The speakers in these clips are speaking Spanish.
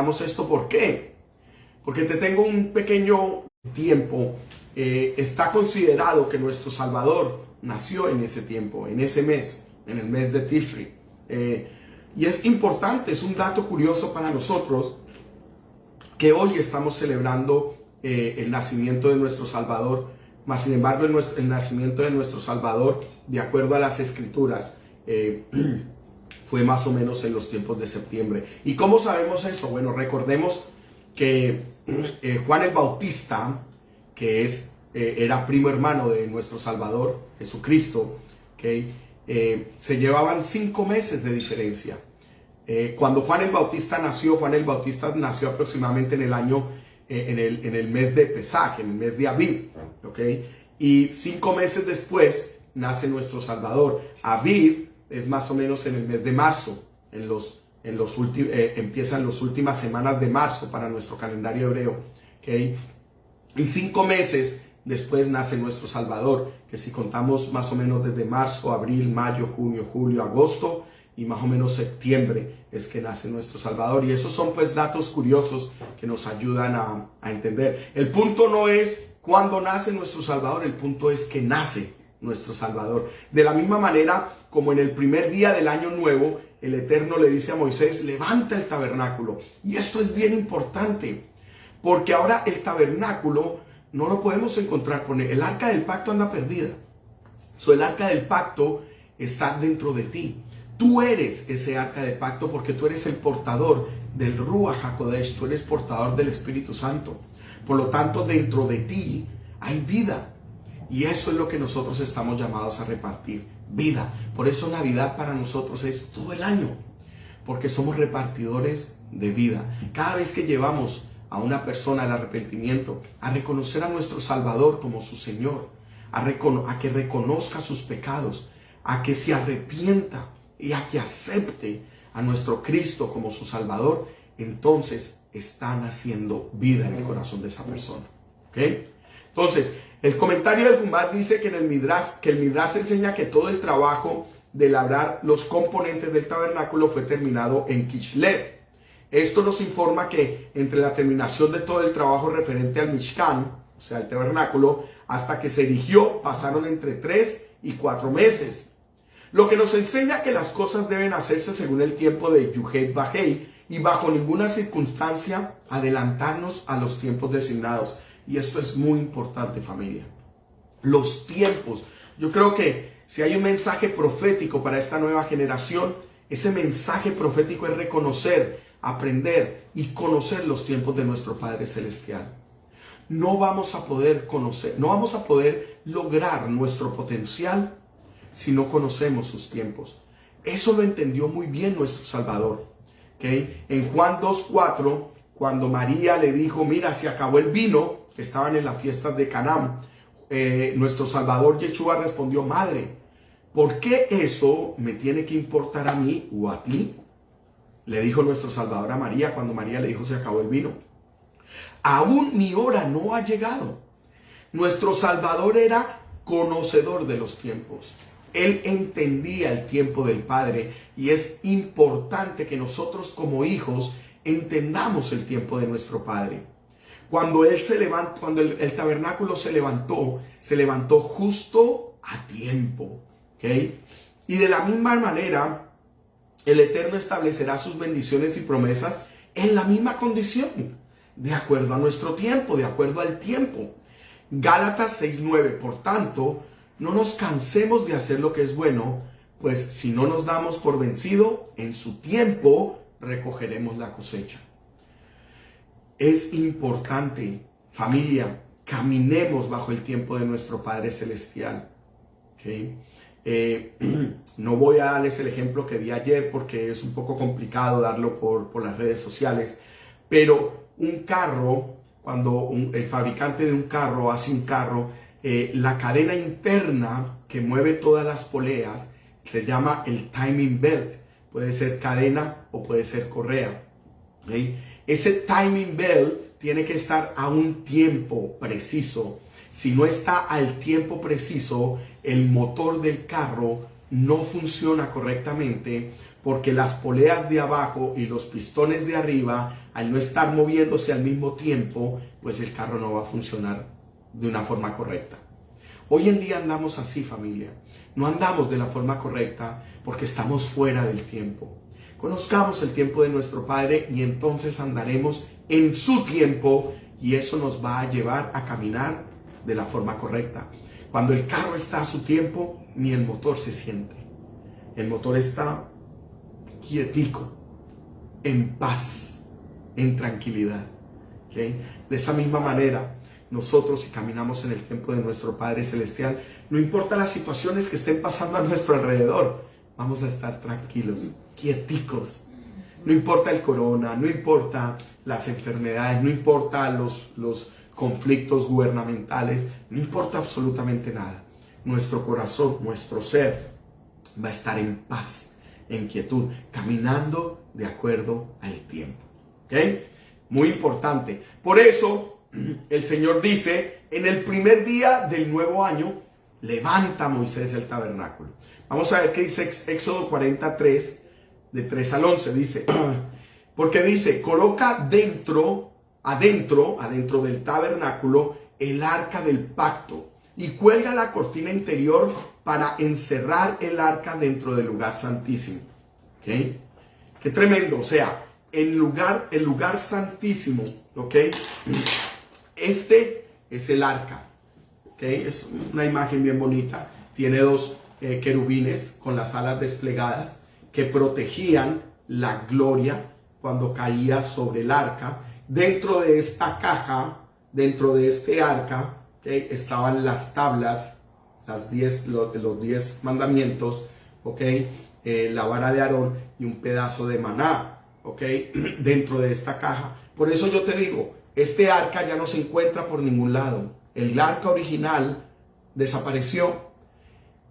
celebramos esto. ¿Por qué? Porque te tengo un pequeño tiempo. Está considerado que nuestro Salvador nació en ese tiempo, en ese mes, en el mes de Tishri. Y es importante, es un dato curioso para nosotros que hoy estamos celebrando el nacimiento de nuestro Salvador. Mas sin embargo, el nacimiento de nuestro Salvador, de acuerdo a las Escrituras, fue más o menos en los tiempos de septiembre. ¿Y cómo sabemos eso? Bueno, recordemos que Juan el Bautista, que era primo hermano de nuestro Salvador, Jesucristo, ¿okay? Se llevaban 5 meses de diferencia. Cuando Juan el Bautista nació aproximadamente en el año, en el mes de Pesach, en el mes de Aviv, ¿okay? Y 5 meses después nace nuestro Salvador. Aviv es más o menos en el mes de marzo, empiezan las últimas semanas de marzo para nuestro calendario hebreo, ¿okay? Y 5 meses después nace nuestro Salvador, que si contamos más o menos desde marzo, abril, mayo, junio, julio, agosto y más o menos septiembre es que nace nuestro Salvador. Y esos son pues datos curiosos que nos ayudan a entender. El punto no es cuándo nace nuestro Salvador, el punto es que nace nuestro Salvador. De la misma manera como en el primer día del año nuevo, el Eterno le dice a Moisés, levanta el tabernáculo. Y esto es bien importante, porque ahora el tabernáculo no lo podemos encontrar con él. El arca del pacto anda perdida. El arca del pacto está dentro de ti. Tú eres ese arca del pacto porque tú eres el portador del Ruach HaKodesh. Tú eres portador del Espíritu Santo. Por lo tanto, dentro de ti hay vida. Y eso es lo que nosotros estamos llamados a repartir. Vida. Por eso Navidad para nosotros es todo el año. Porque somos repartidores de vida. Cada vez que llevamos a una persona al arrepentimiento, a reconocer a nuestro Salvador como su Señor, a que reconozca sus pecados, a que se arrepienta y a que acepte a nuestro Cristo como su Salvador, entonces están haciendo vida en el corazón de esa persona. ¿Okay? Entonces, el comentario del Jumbad dice que el Midrash enseña que todo el trabajo de labrar los componentes del tabernáculo fue terminado en Kislev. Esto nos informa que entre la terminación de todo el trabajo referente al Mishkan, o sea, el tabernáculo, hasta que se erigió, pasaron entre 3 y 4 meses. Lo que nos enseña que las cosas deben hacerse según el tiempo de Yuhet Bajei y bajo ninguna circunstancia adelantarnos a los tiempos designados. Y esto es muy importante, familia. Los tiempos. Yo creo que si hay un mensaje profético para esta nueva generación, ese mensaje profético es reconocer, aprender y conocer los tiempos de nuestro Padre Celestial. No vamos a poder conocer, no vamos a poder lograr nuestro potencial si no conocemos sus tiempos. Eso lo entendió muy bien nuestro Salvador. ¿Okay? En Juan 2:4, cuando María le dijo, mira, se acabó el vino, que estaban en las fiestas de Canaán, nuestro Salvador Yeshua respondió, madre, ¿por qué eso me tiene que importar a mí o a ti? Le dijo nuestro Salvador a María cuando María le dijo se acabó el vino. Aún mi hora no ha llegado. Nuestro Salvador era conocedor de los tiempos. Él entendía el tiempo del Padre y es importante que nosotros como hijos entendamos el tiempo de nuestro Padre. Cuando el tabernáculo se levantó justo a tiempo. ¿Okay? Y de la misma manera, el Eterno establecerá sus bendiciones y promesas en la misma condición, de acuerdo a nuestro tiempo, de acuerdo al tiempo. Gálatas 6:9, por tanto, no nos cansemos de hacer lo que es bueno, pues si no nos damos por vencido, en su tiempo recogeremos la cosecha. Es importante, familia, caminemos bajo el tiempo de nuestro Padre Celestial. ¿Okay? No voy a darles el ejemplo que di ayer porque es un poco complicado darlo por las redes sociales, pero un carro, cuando el fabricante de un carro hace un carro, la cadena interna que mueve todas las poleas se llama el timing belt. Puede ser cadena o puede ser correa. ¿Okay? Ese timing belt tiene que estar a un tiempo preciso. Si no está al tiempo preciso, el motor del carro no funciona correctamente porque las poleas de abajo y los pistones de arriba, al no estar moviéndose al mismo tiempo, pues el carro no va a funcionar de una forma correcta. Hoy en día andamos así, familia. No andamos de la forma correcta porque estamos fuera del tiempo. Conozcamos el tiempo de nuestro Padre y entonces andaremos en su tiempo y eso nos va a llevar a caminar de la forma correcta. Cuando el carro está a su tiempo, ni el motor se siente. El motor está quietico, en paz, en tranquilidad. ¿Okay? De esa misma manera, nosotros si caminamos en el tiempo de nuestro Padre Celestial, no importa las situaciones que estén pasando a nuestro alrededor, vamos a estar tranquilos, quieticos. No importa el corona, no importa las enfermedades, no importa los conflictos gubernamentales, no importa absolutamente nada. Nuestro corazón, nuestro ser va a estar en paz, en quietud, caminando de acuerdo al tiempo. ¿Ok? Muy importante. Por eso el Señor dice, en el primer día del nuevo año, levanta Moisés el tabernáculo. Vamos a ver qué dice Éxodo 43, de 3 al 11. Dice, porque dice, coloca adentro del tabernáculo el arca del pacto y cuelga la cortina interior para encerrar el arca dentro del lugar santísimo. ¿Ok? Qué tremendo. O sea, el lugar santísimo, ¿ok? Este es el arca. ¿Ok? Es una imagen bien bonita. Tiene dos querubines con las alas desplegadas que protegían la gloria cuando caía sobre el arca. Dentro de esta caja, dentro de este arca, ¿okay? Estaban las tablas, los 10 mandamientos, ¿okay? La vara de Aarón y un pedazo de maná, ¿okay? Dentro de esta caja. Por eso yo te digo, este arca ya no se encuentra por ningún lado. El arca original desapareció.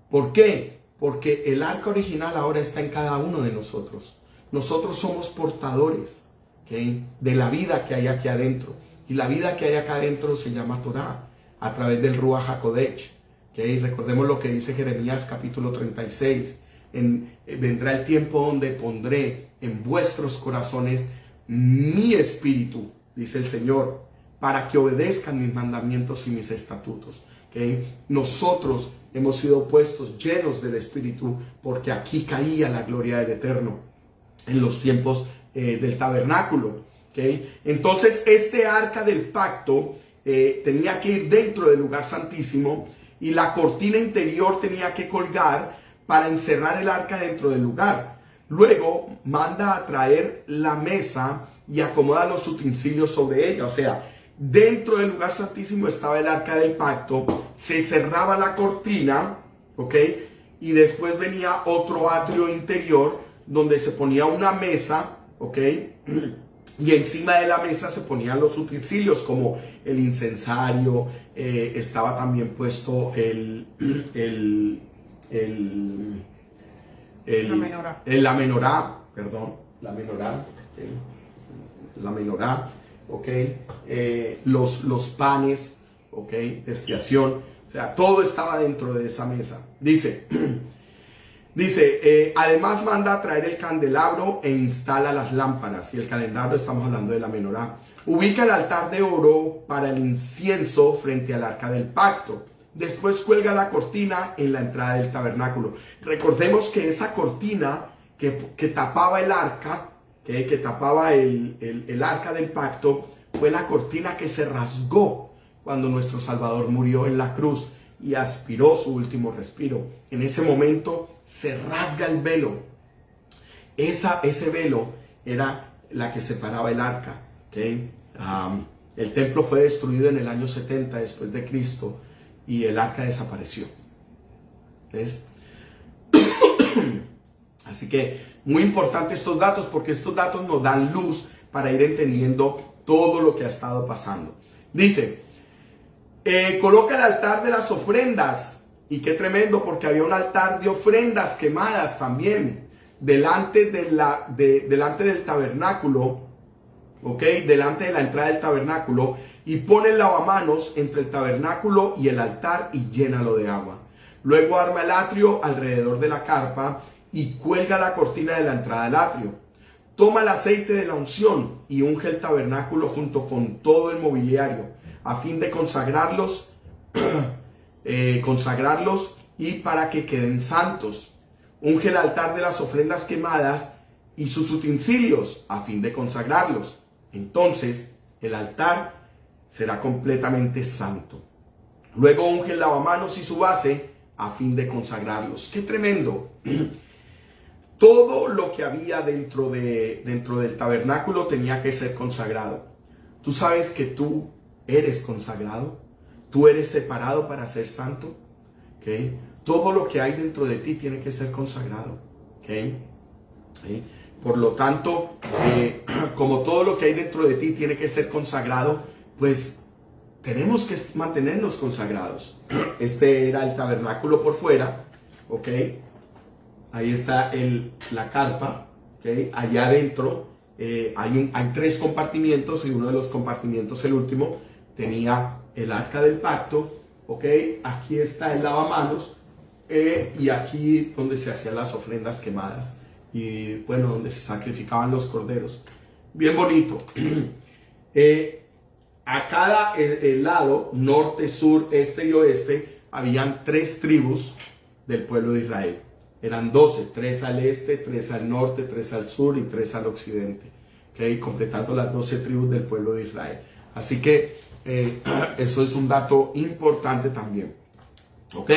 ¿Por qué? Porque el arca original ahora está en cada uno de nosotros. Nosotros somos portadores, ¿okay? De la vida que hay aquí adentro. Y la vida que hay acá adentro se llama Torah, a través del Ruach HaKodesh. ¿Okay? Recordemos lo que dice Jeremías capítulo 36. Vendrá el tiempo donde pondré en vuestros corazones mi espíritu, dice el Señor, para que obedezcan mis mandamientos y mis estatutos. ¿Okay? Nosotros hemos sido puestos llenos del Espíritu porque aquí caía la gloria del Eterno en los tiempos del tabernáculo. ¿Okay? Entonces este arca del pacto tenía que ir dentro del lugar santísimo y la cortina interior tenía que colgar para encerrar el arca dentro del lugar. Luego manda a traer la mesa y acomoda los utensilios sobre ella. O sea, dentro del lugar santísimo estaba el arca del pacto, se cerraba la cortina, ¿ok? Y después venía otro atrio interior donde se ponía una mesa, ¿ok? Y encima de la mesa se ponían los utensilios como el incensario, estaba también puesto la menorá, ¿ok? Los panes, ¿ok? De expiación, o sea, todo estaba dentro de esa mesa. Dice, además manda a traer el candelabro e instala las lámparas. Y el candelabro, estamos hablando de la menorá. Ubica el altar de oro para el incienso frente al arca del pacto. Después cuelga la cortina en la entrada del tabernáculo. Recordemos que esa cortina que tapaba el arca, que tapaba el arca del pacto, fue la cortina que se rasgó cuando nuestro Salvador murió en la cruz y aspiró su último respiro. En ese momento se rasga el velo. Ese velo era la que separaba el arca. ¿Okay? El templo fue destruido en el año 70 después de Cristo y el arca desapareció. ¿Ves? Así que muy importante estos datos porque estos datos nos dan luz para ir entendiendo todo lo que ha estado pasando. Dice, coloca el altar de las ofrendas. Y qué tremendo, porque había un altar de ofrendas quemadas también delante del tabernáculo, ¿ok? Delante de la entrada del tabernáculo, y pone el lavamanos entre el tabernáculo y el altar y llénalo de agua. Luego arma el atrio alrededor de la carpa y cuelga la cortina de la entrada al atrio. Toma el aceite de la unción y unge el tabernáculo junto con todo el mobiliario, a fin de consagrarlos, y para que queden santos. Unge el altar de las ofrendas quemadas y sus utensilios, a fin de consagrarlos. Entonces el altar será completamente santo. Luego unge el lavamanos y su base, a fin de consagrarlos. ¡Qué tremendo! Todo lo que había dentro del tabernáculo tenía que ser consagrado. Tú sabes que tú eres consagrado. Tú eres separado para ser santo. ¿Okay? Todo lo que hay dentro de ti tiene que ser consagrado. ¿Okay? ¿Okay? Por lo tanto, como todo lo que hay dentro de ti tiene que ser consagrado, pues tenemos que mantenernos consagrados. Este era el tabernáculo por fuera. ¿Ok? Ahí está la carpa, ¿okay? Allá adentro hay 3 compartimientos, y uno de los compartimientos, el último, tenía el arca del pacto, ¿okay? Aquí está el lavamanos, y aquí donde se hacían las ofrendas quemadas, y bueno, donde se sacrificaban los corderos. Bien bonito. A cada lado, norte, sur, este y oeste, habían 3 tribus del pueblo de Israel. Eran 12, 3 al este, 3 al norte, 3 al sur y 3 al occidente. ¿Okay? Completando las 12 tribus del pueblo de Israel. Así que eso es un dato importante también. ¿Ok?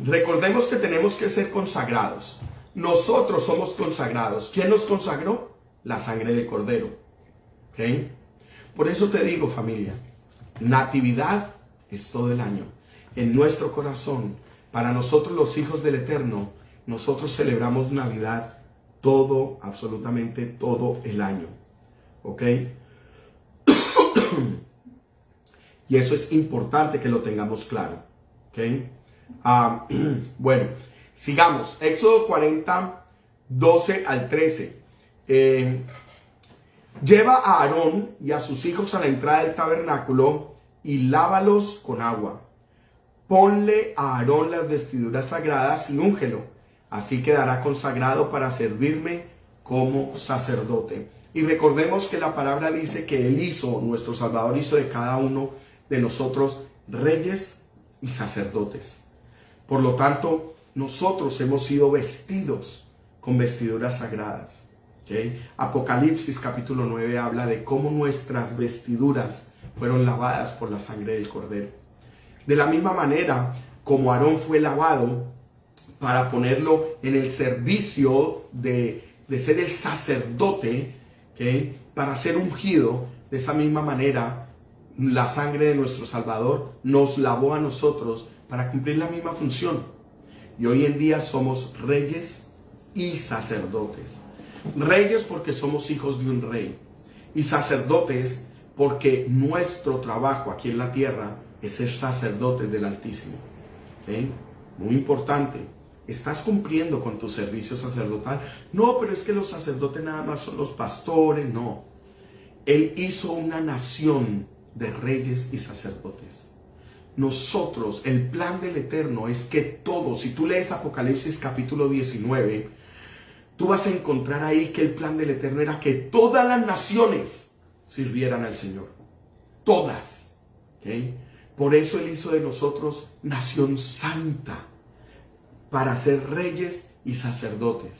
Recordemos que tenemos que ser consagrados. Nosotros somos consagrados. ¿Quién nos consagró? La sangre del Cordero. ¿Ok? Por eso te digo, familia, Natividad es todo el año. En nuestro corazón, para nosotros los hijos del Eterno, nosotros celebramos Navidad todo, absolutamente todo el año. ¿Ok? Y eso es importante que lo tengamos claro. ¿Ok? Bueno, sigamos. Éxodo 40, 12 al 13. Lleva a Aarón y a sus hijos a la entrada del tabernáculo y lávalos con agua. Ponle a Aarón las vestiduras sagradas y úngelo. Así quedará consagrado para servirme como sacerdote. Y recordemos que la palabra dice que Él hizo, nuestro Salvador hizo de cada uno de nosotros reyes y sacerdotes. Por lo tanto, nosotros hemos sido vestidos con vestiduras sagradas. ¿Okay? Apocalipsis capítulo 9 habla de cómo nuestras vestiduras fueron lavadas por la sangre del Cordero. De la misma manera como Aarón fue lavado para ponerlo en el servicio de ser el sacerdote, ¿okay? Para ser ungido, de esa misma manera la sangre de nuestro Salvador nos lavó a nosotros para cumplir la misma función. Y hoy en día somos reyes y sacerdotes. Reyes porque somos hijos de un rey, y sacerdotes porque nuestro trabajo aquí en la tierra es ser sacerdotes del Altísimo. ¿Okay? Muy importante. ¿Estás cumpliendo con tu servicio sacerdotal? No, pero es que los sacerdotes nada más son los pastores. No. Él hizo una nación de reyes y sacerdotes. Nosotros, el plan del Eterno es que todos, si tú lees Apocalipsis capítulo 19, tú vas a encontrar ahí que el plan del Eterno era que todas las naciones sirvieran al Señor. Todas. ¿Okay? Por eso Él hizo de nosotros nación santa, para ser reyes y sacerdotes.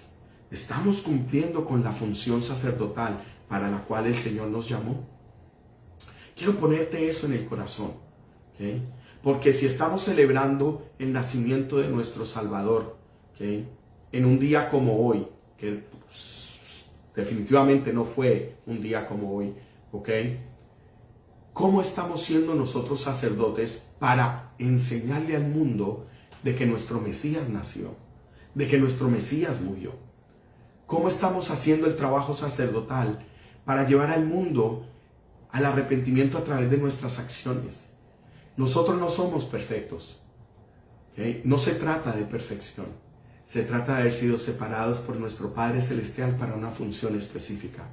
¿Estamos cumpliendo con la función sacerdotal para la cual el Señor nos llamó? Quiero ponerte eso en el corazón. ¿Okay? Porque si estamos celebrando el nacimiento de nuestro Salvador, ¿okay? En un día como hoy, que definitivamente no fue un día como hoy, ¿ok? ¿Cómo estamos siendo nosotros sacerdotes para enseñarle al mundo de que nuestro Mesías nació, de que nuestro Mesías murió? ¿Cómo estamos haciendo el trabajo sacerdotal para llevar al mundo al arrepentimiento a través de nuestras acciones? Nosotros no somos perfectos, ¿okay? No se trata de perfección. Se trata de haber sido separados por nuestro Padre Celestial para una función específica.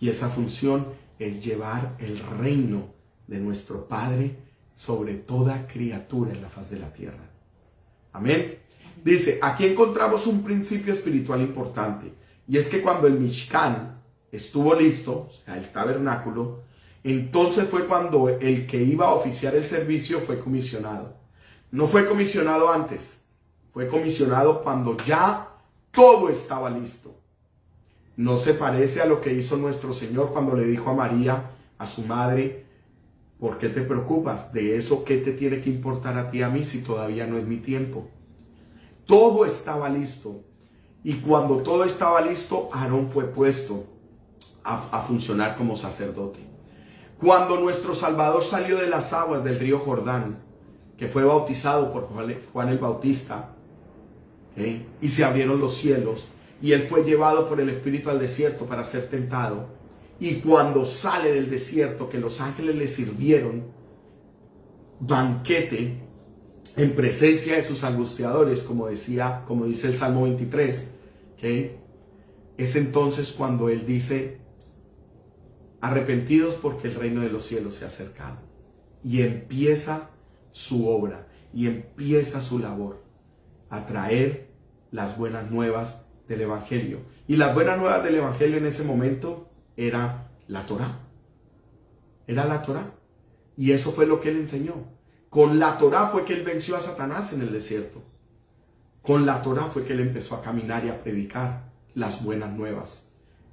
Y esa función es llevar el reino de nuestro Padre sobre toda criatura en la faz de la tierra. Amén. Dice, aquí encontramos un principio espiritual importante, y es que cuando el Mishkan estuvo listo, o sea, el tabernáculo, entonces fue cuando el que iba a oficiar el servicio fue comisionado. No fue comisionado antes, fue comisionado cuando ya todo estaba listo. No se parece a lo que hizo nuestro Señor cuando le dijo a María, a su madre, ¿por qué te preocupas? De eso, ¿qué te tiene que importar a ti y a mí si todavía no es mi tiempo? Todo estaba listo. Y cuando todo estaba listo, Aarón fue puesto a funcionar como sacerdote. Cuando nuestro Salvador salió de las aguas del río Jordán, que fue bautizado por Juan el Bautista, y se abrieron los cielos, y él fue llevado por el Espíritu al desierto para ser tentado. Y cuando sale del desierto, que los ángeles le sirvieron banquete en presencia de sus angustiadores, como dice el Salmo 23, es entonces cuando él dice, arrepentidos porque el reino de los cielos se ha acercado. Y empieza su obra, y empieza su labor, a traer las buenas nuevas del Evangelio. Y las buenas nuevas del Evangelio en ese momento era la Torá. Era la Torá. Y eso fue lo que él enseñó. Con la Torá fue que él venció a Satanás en el desierto. Con la Torá fue que él empezó a caminar y a predicar las buenas nuevas.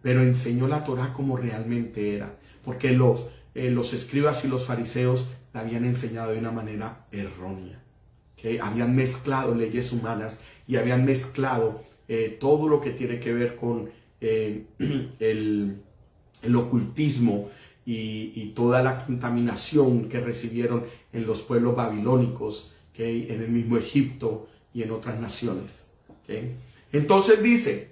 Pero enseñó la Torá como realmente era. Porque los escribas y los fariseos la habían enseñado de una manera errónea. Habían mezclado leyes humanas y habían mezclado todo lo que tiene que ver con el ocultismo y toda la contaminación que recibieron en los pueblos babilónicos, en el mismo Egipto y en otras naciones. Entonces dice,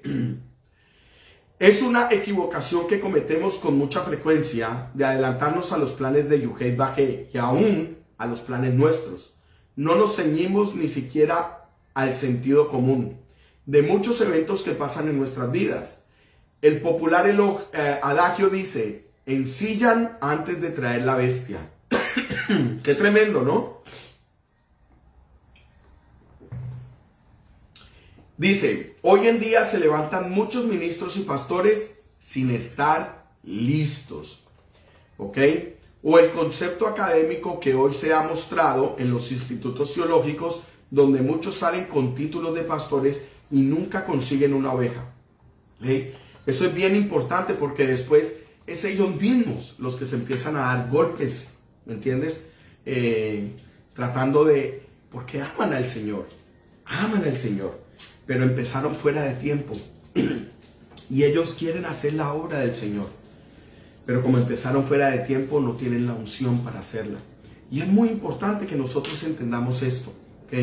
es una equivocación que cometemos con mucha frecuencia de adelantarnos a los planes de Yuhei Bajé y aún a los planes nuestros. No nos ceñimos ni siquiera al sentido común de muchos eventos que pasan en nuestras vidas. El popular adagio dice, ensillan antes de traer la bestia. Qué tremendo, ¿no? Dice, hoy en día se levantan muchos ministros y pastores sin estar listos. ¿Ok? O el concepto académico que hoy se ha mostrado en los institutos teológicos, donde muchos salen con títulos de pastores y nunca consiguen una oveja. Eso es bien importante porque después es ellos mismos los que se empiezan a dar golpes, ¿me entiendes? Tratando de, porque aman al Señor, pero empezaron fuera de tiempo y ellos quieren hacer la obra del Señor, pero como empezaron fuera de tiempo no tienen la unción para hacerla. Y es muy importante que nosotros entendamos esto, ¿ok?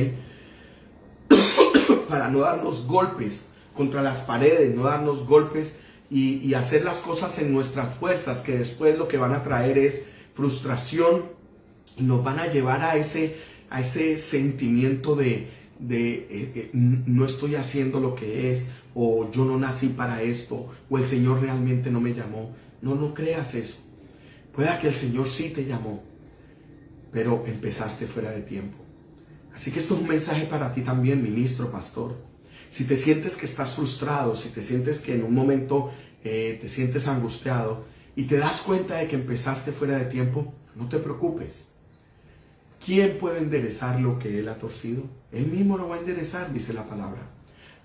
Para no darnos golpes contra las paredes, no darnos golpes y hacer las cosas en nuestras fuerzas, que después lo que van a traer es frustración y nos van a llevar a ese sentimiento de no estoy haciendo lo que es, o yo no nací para esto, o el Señor realmente no me llamó. No creas eso. Pueda que el Señor sí te llamó, pero empezaste fuera de tiempo. Así que esto es un mensaje para ti también, ministro, pastor. Si te sientes que estás frustrado, si te sientes que en un momento te sientes angustiado y te das cuenta de que empezaste fuera de tiempo, no te preocupes. ¿Quién puede enderezar lo que Él ha torcido? Él mismo lo va a enderezar, dice la palabra.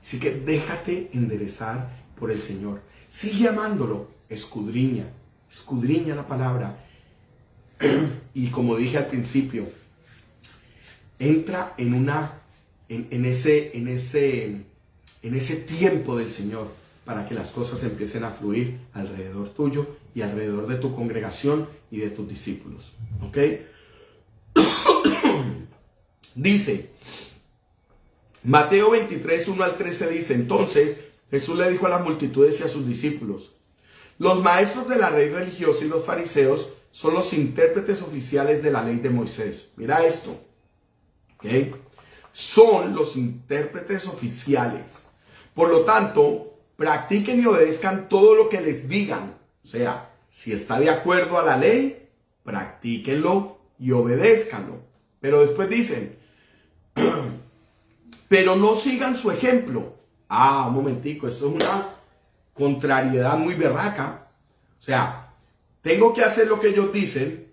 Así que déjate enderezar por el Señor. Sigue amándolo, escudriña la palabra. Y como dije al principio, entra en ese tiempo del Señor para que las cosas empiecen a fluir alrededor tuyo y alrededor de tu congregación y de tus discípulos. ¿Ok? Dice, Mateo 23, 1 al 13 dice, entonces Jesús le dijo a las multitudes y a sus discípulos, los maestros de la ley religiosa y los fariseos son los intérpretes oficiales de la ley de Moisés. Mira esto. ¿Okay? Son los intérpretes oficiales. Por lo tanto, practiquen y obedezcan todo lo que les digan. O sea, si está de acuerdo a la ley, practíquenlo y obedézcanlo. Pero después dicen, pero no sigan su ejemplo. Un momentico, esto es una contrariedad muy berraca. O sea, tengo que hacer lo que ellos dicen,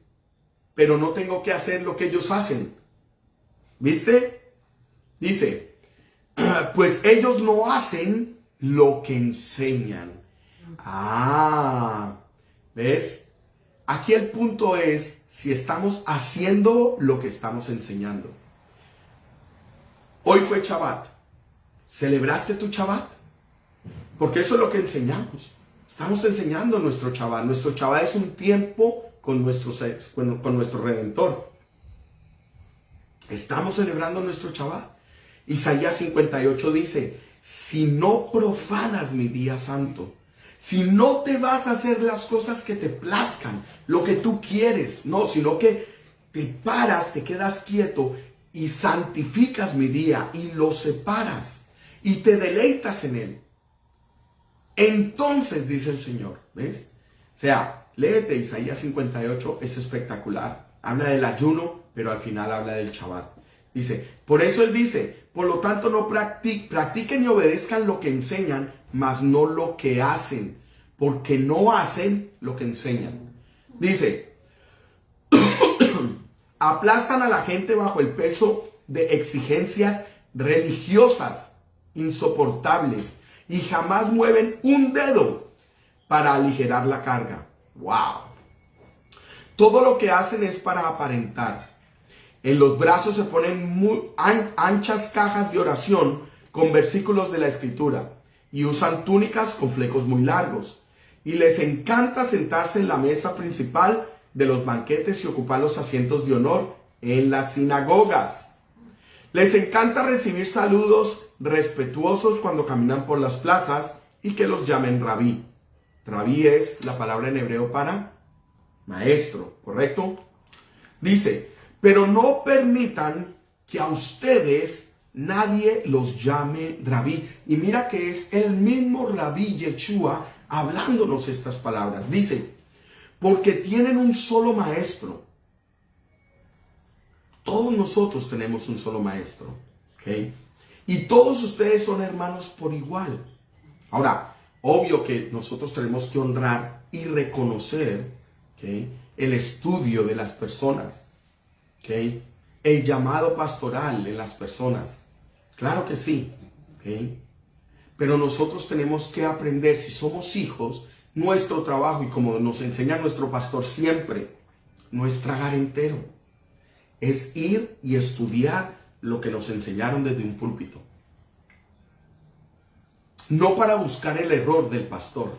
pero no tengo que hacer lo que ellos hacen. ¿Viste? Dice, pues ellos no hacen lo que enseñan. ¿Ves? Aquí el punto es si estamos haciendo lo que estamos enseñando. Hoy fue Shabbat. ¿Celebraste tu Shabbat? Porque eso es lo que enseñamos. Estamos enseñando nuestro Shabbat. Nuestro Shabbat es un tiempo con nuestro Redentor. Estamos celebrando nuestro Shabbat. Isaías 58 dice, si no profanas mi día santo, si no te vas a hacer las cosas que te plazcan, lo que tú quieres, no, sino que te paras, te quedas quieto y santificas mi día y lo separas y te deleitas en él. Entonces, dice el Señor, ¿ves? O sea, léete Isaías 58, es espectacular. Habla del ayuno, pero al final habla del Shabbat. Dice, por eso él dice, por lo tanto no practiquen y obedezcan lo que enseñan, mas no lo que hacen, porque no hacen lo que enseñan. Dice, aplastan a la gente bajo el peso de exigencias religiosas insoportables y jamás mueven un dedo para aligerar la carga. ¡Wow! Todo lo que hacen es para aparentar. En los brazos se ponen anchas cajas de oración con versículos de la Escritura y usan túnicas con flecos muy largos. Y les encanta sentarse en la mesa principal de los banquetes y ocupar los asientos de honor en las sinagogas. Les encanta recibir saludos respetuosos cuando caminan por las plazas y que los llamen rabí. Rabí es la palabra en hebreo para maestro, ¿correcto? Dice, pero no permitan que a ustedes nadie los llame rabí. Y mira que es el mismo Rabí Yeshua hablándonos estas palabras. Dice, porque tienen un solo maestro. Todos nosotros tenemos un solo maestro. ¿Okay? Y todos ustedes son hermanos por igual. Ahora, obvio que nosotros tenemos que honrar y reconocer, ¿okay?, el estudio de las personas. ¿Okay? El llamado pastoral en las personas. Claro que sí. ¿Okay? Pero nosotros tenemos que aprender, si somos hijos, nuestro trabajo, y como nos enseña nuestro pastor siempre, no es tragar entero. Es ir y estudiar lo que nos enseñaron desde un púlpito. No para buscar el error del pastor.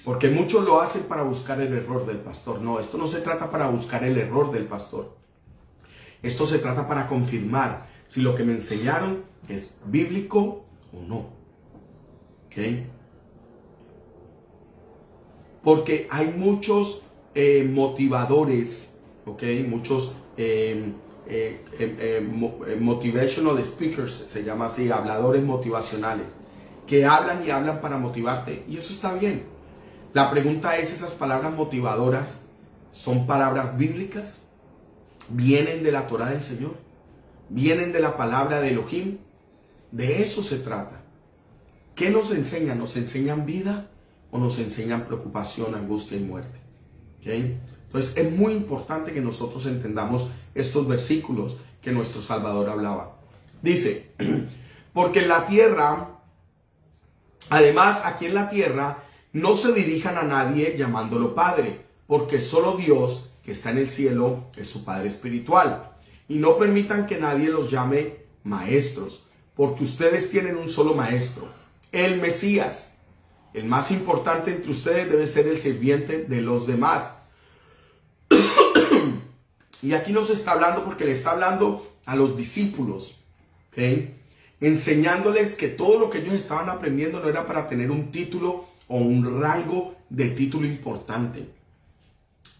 Porque muchos lo hacen para buscar el error del pastor. No, esto no se trata para buscar el error del pastor. Esto se trata para confirmar si lo que me enseñaron es bíblico o no. ¿Okay? Porque hay muchos motivadores, ¿okay?, muchos motivational speakers, se llama así, habladores motivacionales, que hablan y hablan para motivarte. Y eso está bien. La pregunta es, ¿esas palabras motivadoras son palabras bíblicas? ¿Vienen de la Torah del Señor? ¿Vienen de la palabra de Elohim? De eso se trata. ¿Qué nos enseñan? ¿Nos enseñan vida o nos enseñan preocupación, angustia y muerte? ¿Okay? Entonces es muy importante que nosotros entendamos estos versículos que nuestro Salvador hablaba. Dice, porque en la tierra, además aquí en la tierra, no se dirijan a nadie llamándolo Padre, porque solo Dios, que está en el cielo, es su Padre espiritual. Y no permitan que nadie los llame maestros, porque ustedes tienen un solo maestro, el Mesías. El más importante entre ustedes debe ser el sirviente de los demás. Y aquí nos está hablando porque le está hablando a los discípulos, ¿okay?, enseñándoles que todo lo que ellos estaban aprendiendo no era para tener un título o un rango de título importante,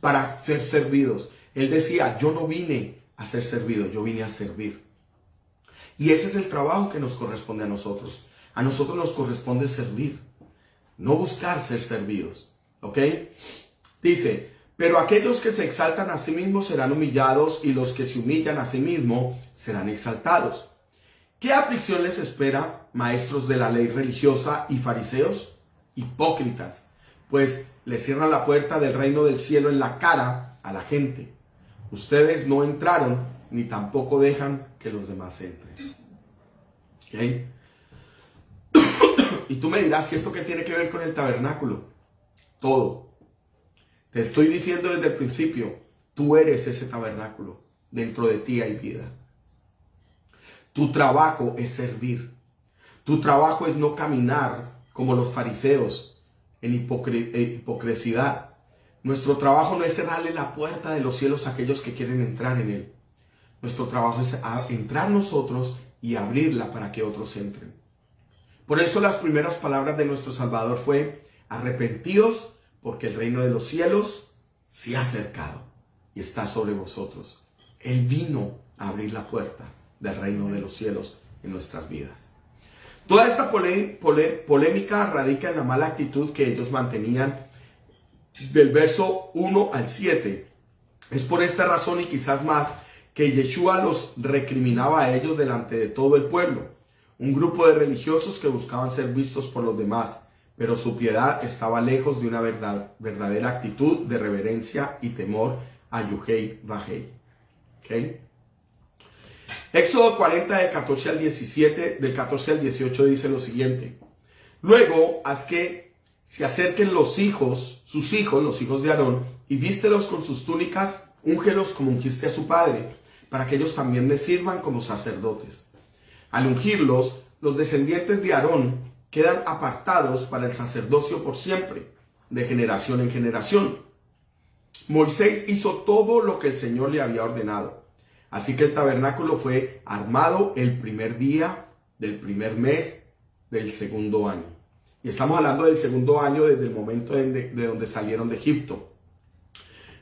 para ser servidos. Él decía, yo no vine a ser servido, yo vine a servir. Y ese es el trabajo que nos corresponde a nosotros. A nosotros nos corresponde servir, no buscar ser servidos. ¿Ok? Dice, Pero aquellos que se exaltan a sí mismos serán humillados, y los que se humillan a sí mismos serán exaltados. ¿Qué aflicción les espera, maestros de la ley religiosa y fariseos? Hipócritas, pues les cierran la puerta del reino del cielo en la cara a la gente. Ustedes no entraron, ni tampoco dejan que los demás entren. ¿Okay? Y tú me dirás, ¿y esto qué tiene que ver con el tabernáculo? Todo. Te estoy diciendo desde el principio, tú eres ese tabernáculo. Dentro de ti hay vida. Tu trabajo es servir. Tu trabajo es no caminar como los fariseos en hipocresía. Nuestro trabajo no es cerrarle la puerta de los cielos a aquellos que quieren entrar en él. Nuestro trabajo es entrar nosotros y abrirla para que otros entren. Por eso las primeras palabras de nuestro Salvador fue: arrepentíos, porque el reino de los cielos se ha acercado y está sobre vosotros. Él vino a abrir la puerta del reino de los cielos en nuestras vidas. Toda esta polémica radica en la mala actitud que ellos mantenían del verso 1 al 7. Es por esta razón y quizás más que Yeshua los recriminaba a ellos delante de todo el pueblo. Un grupo de religiosos que buscaban ser vistos por los demás, pero su piedad estaba lejos de una verdadera actitud de reverencia y temor a Yuhei Vahei. ¿Okay? Éxodo 40 del 14 al 17, del 14 al 18 dice lo siguiente: luego haz que se acerquen sus hijos, los hijos de Aarón, y vístelos con sus túnicas, úngelos como ungiste a su padre, para que ellos también me sirvan como sacerdotes. Al ungirlos, los descendientes de Aarón quedan apartados para el sacerdocio por siempre, de generación en generación. Moisés hizo todo lo que el Señor le había ordenado. Así que el tabernáculo fue armado el primer día del primer mes del segundo año. Y estamos hablando del segundo año desde el momento de donde salieron de Egipto.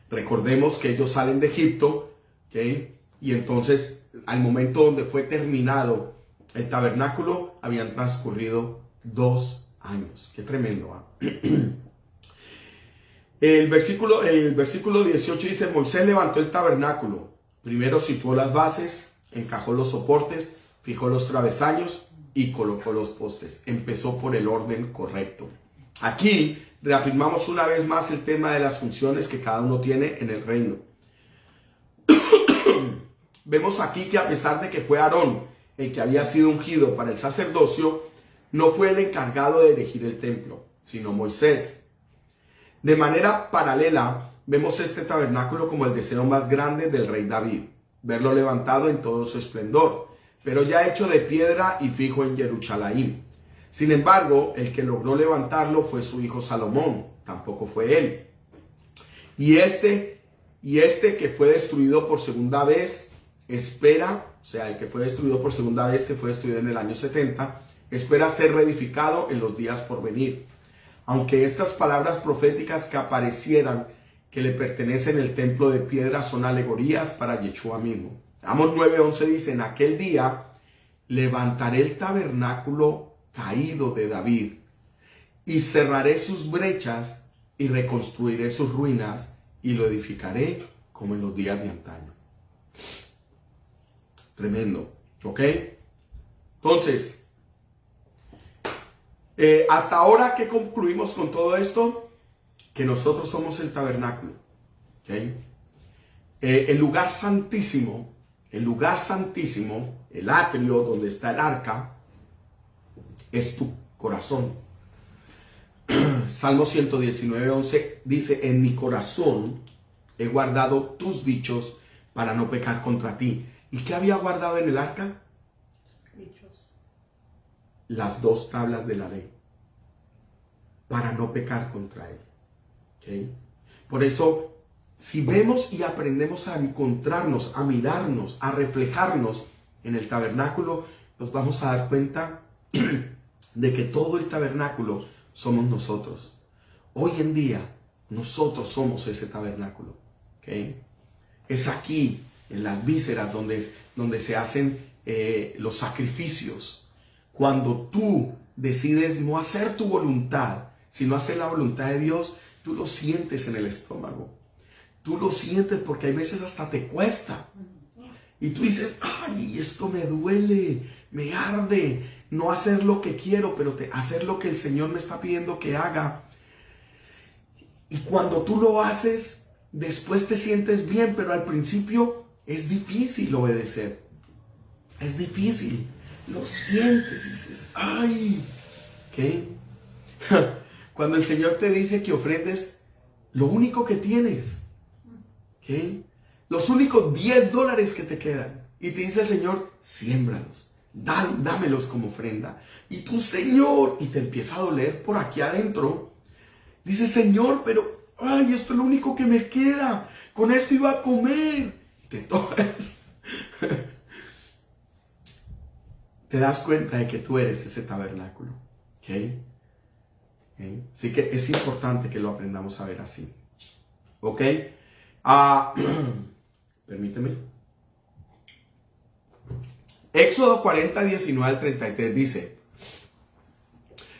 Recordemos que ellos salen de Egipto, ¿okay? Y entonces al momento donde fue terminado el tabernáculo habían transcurrido 2 años. Qué tremendo, ¿eh? El versículo 18 dice: Moisés levantó el tabernáculo. Primero situó las bases, encajó los soportes, fijó los travesaños y colocó los postes. Empezó por el orden correcto. Aquí reafirmamos una vez más el tema de las funciones que cada uno tiene en el reino. Vemos aquí que a pesar de que fue Aarón el que había sido ungido para el sacerdocio, no fue el encargado de erigir el templo, sino Moisés. De manera paralela, vemos este tabernáculo como el deseo más grande del rey David, verlo levantado en todo su esplendor, pero ya hecho de piedra y fijo en Jerusalén. Sin embargo, el que logró levantarlo fue su hijo Salomón, tampoco fue él. Y este que fue destruido por segunda vez, el que fue destruido por segunda vez, que fue destruido en el año 70, espera ser reedificado en los días por venir. Aunque estas palabras proféticas que aparecieran que le pertenecen el templo de piedra son alegorías para Yeshua mismo. Amos 9:11 dice: en aquel día levantaré el tabernáculo caído de David y cerraré sus brechas y reconstruiré sus ruinas y lo edificaré como en los días de antaño. Tremendo, ¿ok? Entonces, hasta ahora, ¿qué concluimos con todo esto? Que nosotros somos el tabernáculo, ¿okay? El lugar santísimo, el atrio donde está el arca, es tu corazón. Salmo 119:11 dice: en mi corazón he guardado tus dichos para no pecar contra ti. ¿Y qué había guardado en el arca? Dichos. Las 2 tablas de la ley, para no pecar contra él. ¿Okay? Por eso, si vemos y aprendemos a encontrarnos, a mirarnos, a reflejarnos en el tabernáculo, nos vamos a dar cuenta de que todo el tabernáculo somos nosotros. Hoy en día, nosotros somos ese tabernáculo. ¿Okay? Es aquí, en las vísceras, donde se hacen los sacrificios. Cuando tú decides no hacer tu voluntad, sino hacer la voluntad de Dios, tú lo sientes en el estómago. tú lo sientes porque hay veces hasta te cuesta. Y tú dices, ay, esto me duele, me arde, no hacer lo que quiero, pero hacer lo que el Señor me está pidiendo que haga. Y cuando tú lo haces, después te sientes bien, pero al principio es difícil obedecer. Es difícil. Lo sientes y dices, ay, ¿qué? Cuando el Señor te dice que ofrendes lo único que tienes, ¿qué? Los únicos $10 que te quedan. Y te dice el Señor, siémbralos, dámelos como ofrenda. Y tú, Señor, y te empieza a doler por aquí adentro. Dice, Señor, pero, ay, esto es lo único que me queda. Con esto iba a comer. Te tocas. Te das cuenta de que tú eres ese tabernáculo. ¿Ok? Así que es importante que lo aprendamos a ver así. ¿Ok? Permíteme. Éxodo 40, 19 al 33 dice: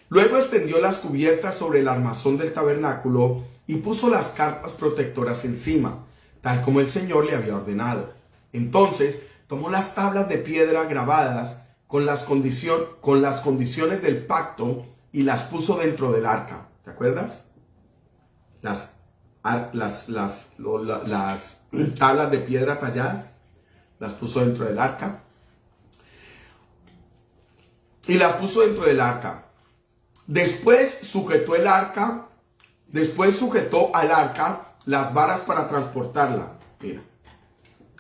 luego extendió las cubiertas sobre el armazón del tabernáculo y puso las carpas protectoras encima, tal como el Señor le había ordenado. Entonces tomó las tablas de piedra grabadas con las condiciones del pacto y las puso dentro del arca. ¿Te acuerdas? Las tablas de piedra talladas, las puso dentro del arca. Y las puso dentro del arca. Después sujetó al arca las varas para transportarla. Mira,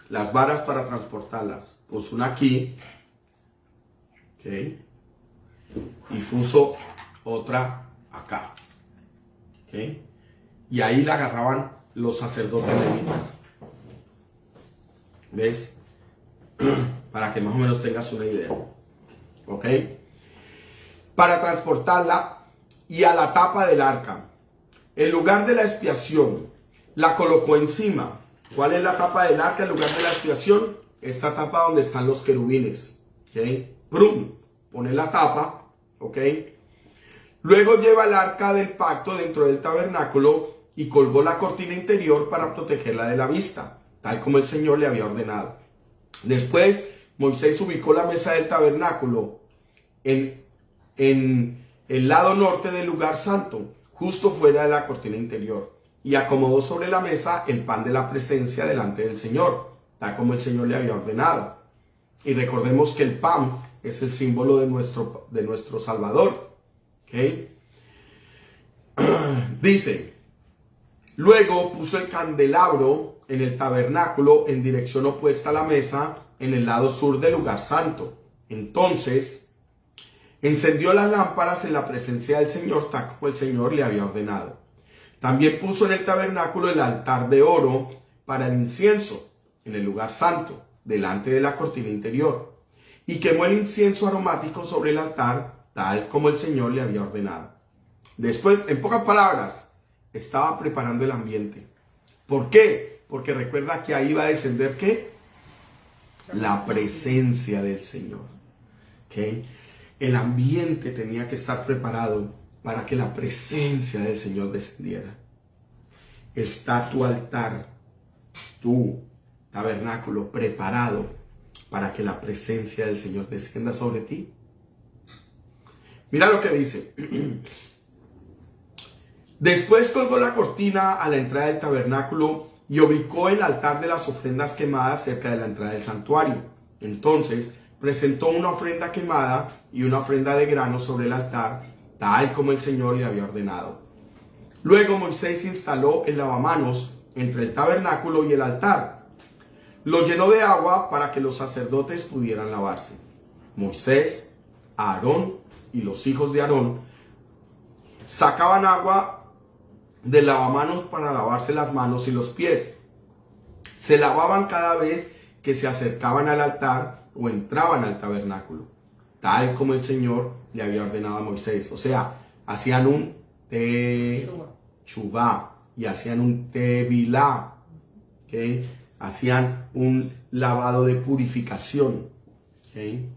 las varas para transportarlas. Puso una aquí. ¿Ok? Y puso otra acá. ¿Ok? Y ahí la agarraban los sacerdotes levitas. ¿Ves? Para que más o menos tengas una idea. ¿Ok? Para transportarla y a la tapa del arca. El lugar de la expiación la colocó encima. ¿Cuál es la tapa del arca? El lugar de la expiación. Esta tapa donde están los querubines. ¿Ok? ¡Prum! Pone la tapa. ¿Ok? Luego lleva el arca del pacto dentro del tabernáculo y colgó la cortina interior para protegerla de la vista, tal como el Señor le había ordenado. Después Moisés ubicó la mesa del tabernáculo en el lado norte del lugar santo, justo fuera de la cortina interior, y acomodó sobre la mesa el pan de la presencia delante del Señor, tal como el Señor le había ordenado. Y recordemos que el pan es el símbolo de nuestro Salvador. ¿Okay? Dice, luego puso el candelabro en el tabernáculo en dirección opuesta a la mesa, en el lado sur del lugar santo. Entonces encendió las lámparas en la presencia del Señor, tal como el Señor le había ordenado. También puso en el tabernáculo el altar de oro para el incienso, en el lugar santo, delante de la cortina interior, y quemó el incienso aromático sobre el altar, tal como el Señor le había ordenado. Después, en pocas palabras, estaba preparando el ambiente. ¿Por qué? Porque recuerda que ahí va a descender, ¿qué? La presencia del Señor. ¿Okay? El ambiente tenía que estar preparado para que la presencia del Señor descendiera. Está tu altar, tu tabernáculo preparado para que la presencia del Señor descienda sobre ti. Mira lo que dice. Después colgó la cortina a la entrada del tabernáculo y ubicó el altar de las ofrendas quemadas cerca de la entrada del santuario. Entonces presentó una ofrenda quemada y una ofrenda de grano sobre el altar, tal como el Señor le había ordenado. Luego Moisés instaló el lavamanos entre el tabernáculo y el altar. Lo llenó de agua para que los sacerdotes pudieran lavarse. Moisés, Aarón y los hijos de Aarón sacaban agua del lavamanos para lavarse las manos y los pies. Se lavaban cada vez que se acercaban al altar o entraban al tabernáculo, tal como el Señor le había ordenado a Moisés. O sea, hacían un teshuvá y hacían un tevilá, ¿okay? Hacían un lavado de purificación. ¿Okay?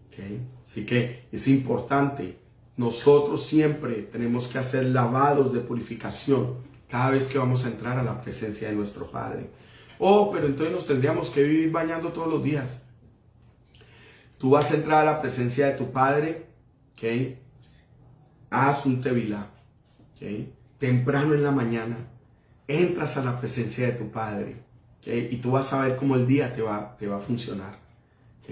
¿Okay? Así que es importante. Nosotros siempre tenemos que hacer lavados de purificación cada vez que vamos a entrar a la presencia de nuestro Padre. Oh, pero entonces nos tendríamos que vivir bañando todos los días. Tú vas a entrar a la presencia de tu Padre, ¿ok? Haz un tevilá, ¿ok? Temprano en la mañana, entras a la presencia de tu Padre, ¿ok? Y tú vas a ver cómo el día te va a funcionar, ¿ok?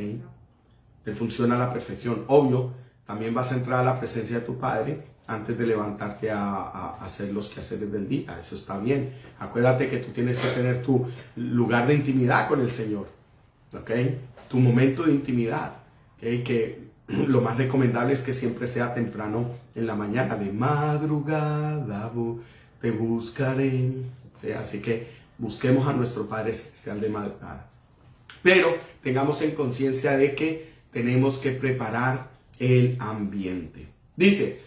Te funciona a la perfección. Obvio, también vas a entrar a la presencia de tu Padre antes de levantarte a hacer los quehaceres del día. Eso está bien. Acuérdate que tú tienes que tener tu lugar de intimidad con el Señor, ¿ok? Tu momento de intimidad, ¿okay? Que lo más recomendable es que siempre sea temprano en la mañana. De madrugada te buscaré. ¿Sí? Así que busquemos a nuestro Padre Celestial de madrugada. Pero tengamos en conciencia de que tenemos que preparar el ambiente. Dice,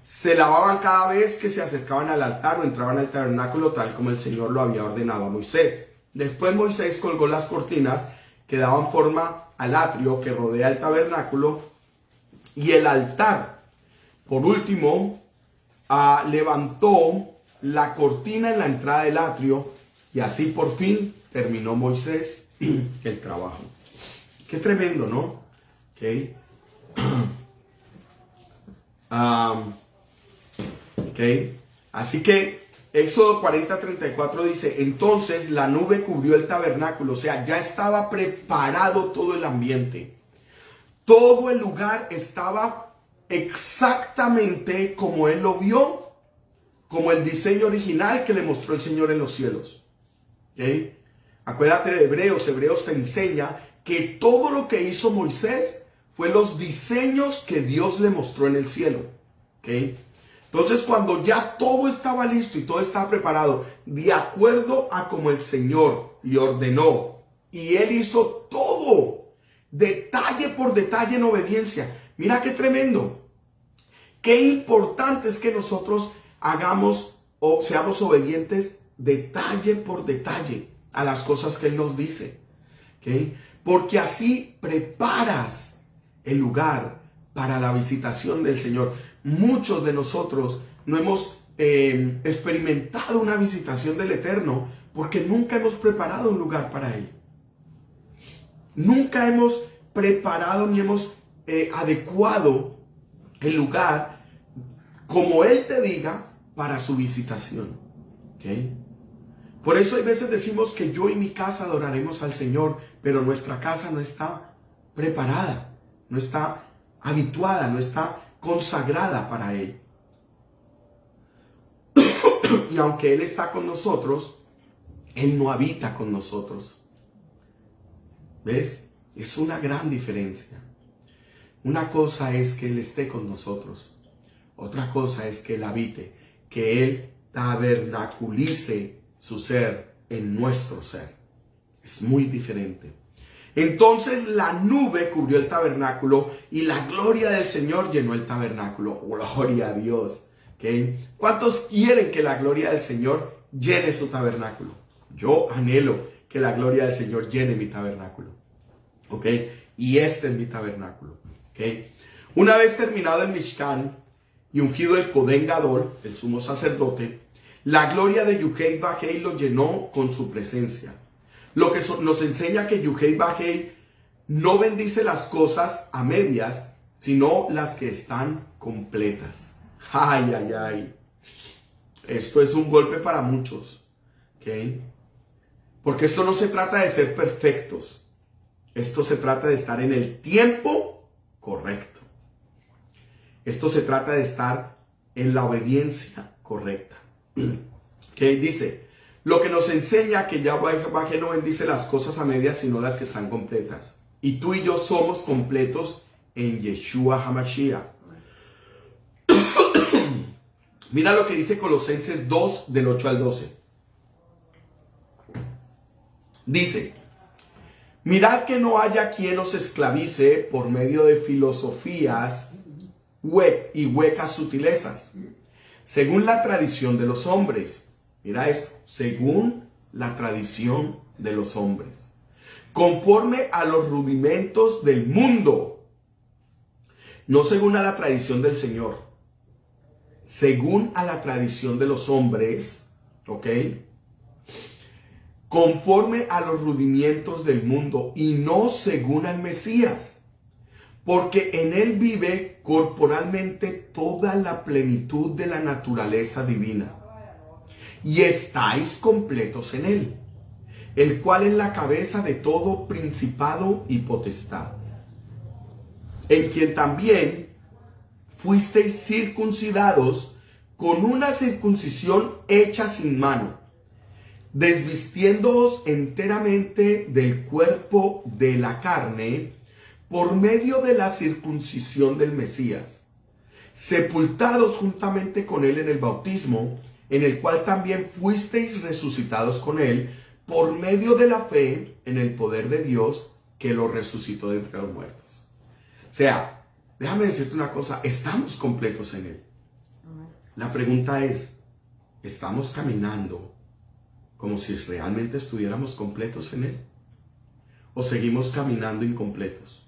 se lavaban cada vez que se acercaban al altar o entraban al tabernáculo, tal como el Señor lo había ordenado a Moisés. Después Moisés colgó las cortinas que daban forma al atrio que rodea el tabernáculo y el altar. Por último, levantó la cortina en la entrada del atrio y así por fin terminó Moisés el trabajo. Qué tremendo, ¿no? Okay. Así que Éxodo 40:34 dice, entonces la nube cubrió el tabernáculo, o sea, ya estaba preparado todo el ambiente. Todo el lugar estaba exactamente como él lo vio, como el diseño original que le mostró el Señor en los cielos. ¿Okay? Acuérdate de Hebreos te enseña que todo lo que hizo Moisés fue los diseños que Dios le mostró en el cielo. ¿Okay? Entonces, cuando ya todo estaba listo y todo estaba preparado, de acuerdo a como el Señor le ordenó, y él hizo todo, detalle por detalle en obediencia. Mira qué tremendo. Qué importante es que nosotros hagamos o seamos obedientes detalle por detalle a las cosas que él nos dice. ¿Okay? Porque así preparas el lugar para la visitación del Señor. Muchos de nosotros no hemos experimentado una visitación del Eterno porque nunca hemos preparado un lugar para Él. Nunca hemos preparado ni hemos adecuado el lugar como Él te diga para su visitación. ¿Okay? Por eso hay veces decimos que yo y mi casa adoraremos al Señor, pero nuestra casa no está preparada, no está habituada, no está consagrada para Él. Y aunque Él está con nosotros, Él no habita con nosotros. ¿Ves? Es una gran diferencia. Una cosa es que Él esté con nosotros. Otra cosa es que Él habite, que Él tabernaculice su ser en nuestro ser. Es muy diferente. Entonces la nube cubrió el tabernáculo y la gloria del Señor llenó el tabernáculo. Gloria a Dios. ¿Okay? ¿Cuántos quieren que la gloria del Señor llene su tabernáculo? Yo anhelo que la gloria del Señor llene mi tabernáculo. ¿Ok? Y este es mi tabernáculo. ¿Ok? Una vez terminado el Mishkan y ungido el Kohen Gadol, el sumo sacerdote, la gloria de Yuhei Bajei lo llenó con su presencia. Lo que nos enseña que Yuhei Bajei no bendice las cosas a medias, sino las que están completas. Ay, ay, ay. Esto es un golpe para muchos. ¿Okay? Porque esto no se trata de ser perfectos. Esto se trata de estar en el tiempo correcto. Esto se trata de estar en la obediencia correcta. ¿Okay? Dice, lo que nos enseña que Yahweh no bendice las cosas a medias, sino las que están completas. Y tú y yo somos completos en Yeshua HaMashiach. Mira lo que dice Colosenses 2, del 8 al 12. Dice, mirad que no haya quien os esclavice por medio de filosofías y huecas sutilezas, según la tradición de los hombres. Mira esto, según la tradición de los hombres, conforme a los rudimentos del mundo, no según a la tradición del Señor, según a la tradición de los hombres, ¿ok? Conforme a los rudimientos del mundo y no según al Mesías, porque en él vive corporalmente toda la plenitud de la naturaleza divina, y estáis completos en él, el cual es la cabeza de todo principado y potestad, en quien también fuisteis circuncidados con una circuncisión hecha sin mano, desvistiéndoos enteramente del cuerpo de la carne por medio de la circuncisión del Mesías, sepultados juntamente con él en el bautismo, en el cual también fuisteis resucitados con él por medio de la fe en el poder de Dios que lo resucitó de entre los muertos. O sea, déjame decirte una cosa, estamos completos en él. La pregunta es, ¿estamos caminando como si realmente estuviéramos completos en él? ¿O seguimos caminando incompletos?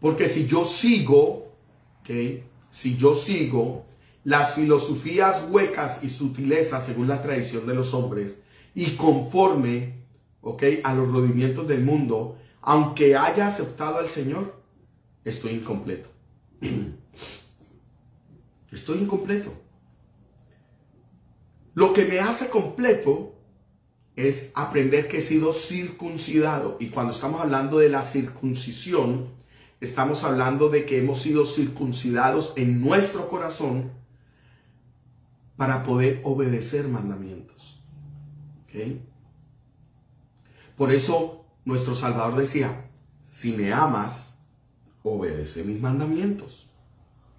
Porque si yo sigo, ¿okay? Si yo sigo las filosofías huecas y sutilezas según la tradición de los hombres y conforme, ¿okay?, a los rudimientos del mundo, aunque haya aceptado al Señor, estoy incompleto. Estoy incompleto. Lo que me hace completo es aprender que he sido circuncidado. Y cuando estamos hablando de la circuncisión, estamos hablando de que hemos sido circuncidados en nuestro corazón para poder obedecer mandamientos. ¿Okay? Por eso nuestro Salvador decía, si me amas, obedece mis mandamientos.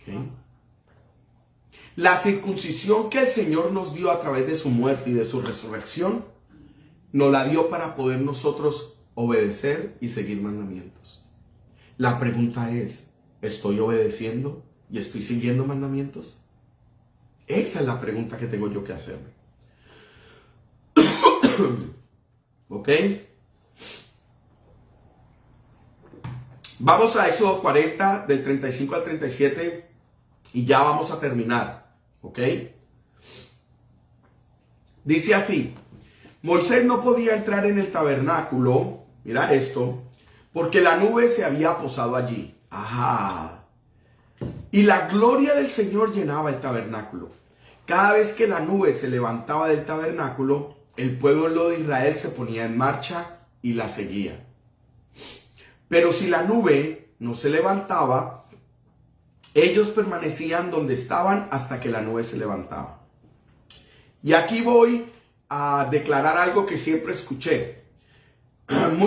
¿Okay? La circuncisión que el Señor nos dio a través de su muerte y de su resurrección, nos la dio para poder nosotros obedecer y seguir mandamientos. La pregunta es, ¿estoy obedeciendo y estoy siguiendo mandamientos? Esa es la pregunta que tengo yo que hacerme. ¿Ok? Vamos a Éxodo 40, del 35 al 37, y ya vamos a terminar. ¿Ok? Dice así, Moisés no podía entrar en el tabernáculo, mira esto, porque la nube se había posado allí. Ajá. Y la gloria del Señor llenaba el tabernáculo. Cada vez que la nube se levantaba del tabernáculo, el pueblo de Israel se ponía en marcha y la seguía. Pero si la nube no se levantaba, ellos permanecían donde estaban hasta que la nube se levantaba. Y aquí voy a declarar algo que siempre escuché.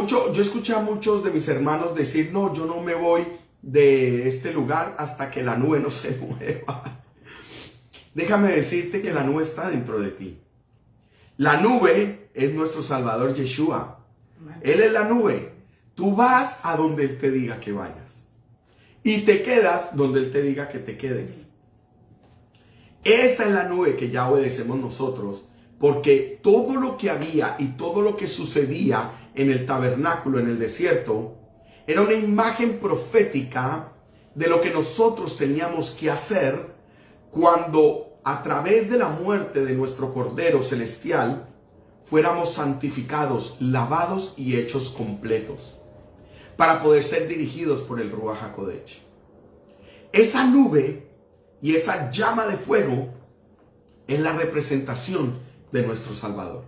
Yo escuché a muchos de mis hermanos decir, no, yo no me voy de este lugar hasta que la nube no se mueva. Déjame decirte que la nube está dentro de ti. La nube es nuestro Salvador Yeshua. Él es la nube. Tú vas a donde Él te diga que vayas. Y te quedas donde Él te diga que te quedes. Esa es la nube que ya obedecemos nosotros. Porque todo lo que había y todo lo que sucedía en el tabernáculo, en el desierto, era una imagen profética de lo que nosotros teníamos que hacer cuando a través de la muerte de nuestro Cordero Celestial fuéramos santificados, lavados y hechos completos para poder ser dirigidos por el Ruach HaKodesh. Esa nube y esa llama de fuego es la representación de nuestro Salvador.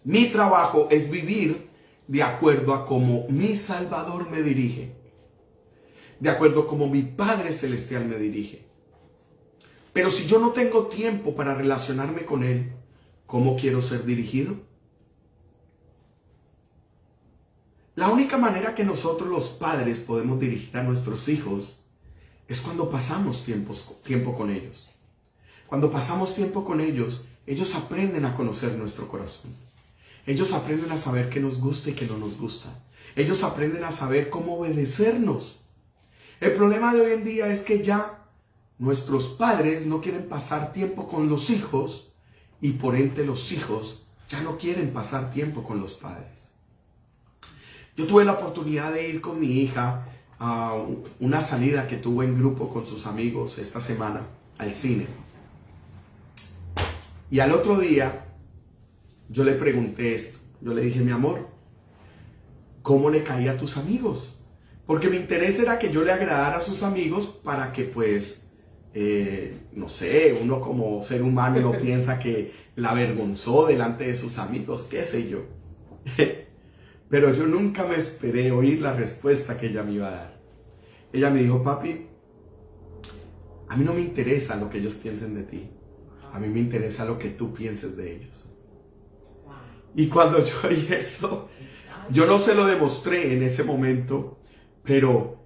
Mi trabajo es vivir de acuerdo a cómo mi Salvador me dirige, de acuerdo a cómo mi Padre Celestial me dirige. Pero si yo no tengo tiempo para relacionarme con Él, ¿cómo quiero ser dirigido? La única manera que nosotros los padres podemos dirigir a nuestros hijos es cuando pasamos tiempo con ellos. Cuando pasamos tiempo con ellos, ellos aprenden a conocer nuestro corazón. Ellos aprenden a saber qué nos gusta y qué no nos gusta. Ellos aprenden a saber cómo obedecernos. El problema de hoy en día es que ya nuestros padres no quieren pasar tiempo con los hijos y por ende los hijos ya no quieren pasar tiempo con los padres. Yo tuve la oportunidad de ir con mi hija una salida que tuvo en grupo con sus amigos esta semana al cine. Y al otro día yo le pregunté esto. Yo le dije, mi amor, ¿cómo le caía a tus amigos? Porque mi interés era que yo le agradara a sus amigos para que pues, no sé, uno como ser humano no piensa que la avergonzó delante de sus amigos, qué sé yo. Pero yo nunca me esperé oír la respuesta que ella me iba a dar. Ella me dijo, papi, a mí no me interesa lo que ellos piensen de ti. A mí me interesa lo que tú pienses de ellos. Y cuando yo oí eso, yo no se lo demostré en ese momento, pero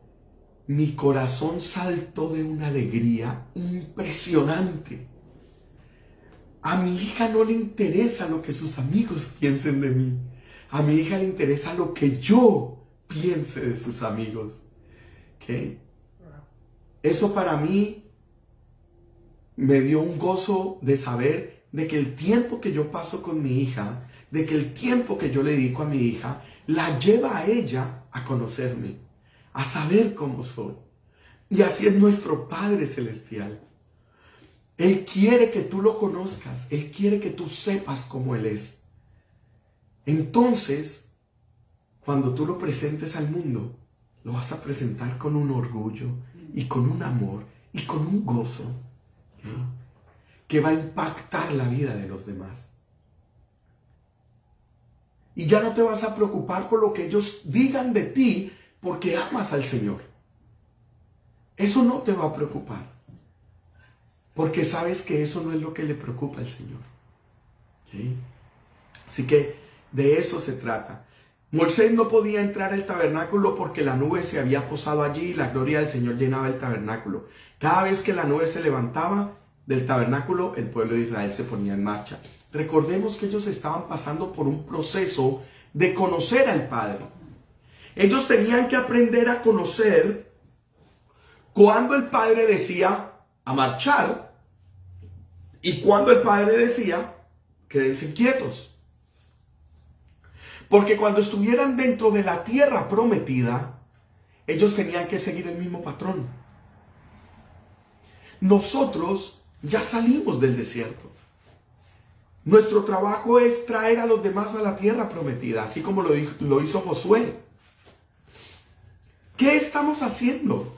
mi corazón saltó de una alegría impresionante. A mi hija no le interesa lo que sus amigos piensen de mí. A mi hija le interesa lo que yo piense de sus amigos. ¿Okay? Eso para mí me dio un gozo de saber de que el tiempo que yo paso con mi hija, de que el tiempo que yo le dedico a mi hija, la lleva a ella a conocerme, a saber cómo soy. Y así es nuestro Padre Celestial. Él quiere que tú lo conozcas, Él quiere que tú sepas cómo Él es. Entonces, cuando tú lo presentes al mundo, lo vas a presentar con un orgullo y con un amor y con un gozo, ¿okay?, que va a impactar la vida de los demás. Y ya no te vas a preocupar por lo que ellos digan de ti porque amas al Señor. Eso no te va a preocupar. Porque sabes que eso no es lo que le preocupa al Señor. ¿Okay? Así que de eso se trata. Moisés no podía entrar al tabernáculo porque la nube se había posado allí y la gloria del Señor llenaba el tabernáculo. Cada vez que la nube se levantaba del tabernáculo, el pueblo de Israel se ponía en marcha. Recordemos que ellos estaban pasando por un proceso de conocer al Padre. Ellos tenían que aprender a conocer cuando el Padre decía a marchar y cuando el Padre decía quédense quietos. Porque cuando estuvieran dentro de la tierra prometida, ellos tenían que seguir el mismo patrón. Nosotros ya salimos del desierto. Nuestro trabajo es traer a los demás a la tierra prometida, así como lo hizo Josué. ¿Qué estamos haciendo?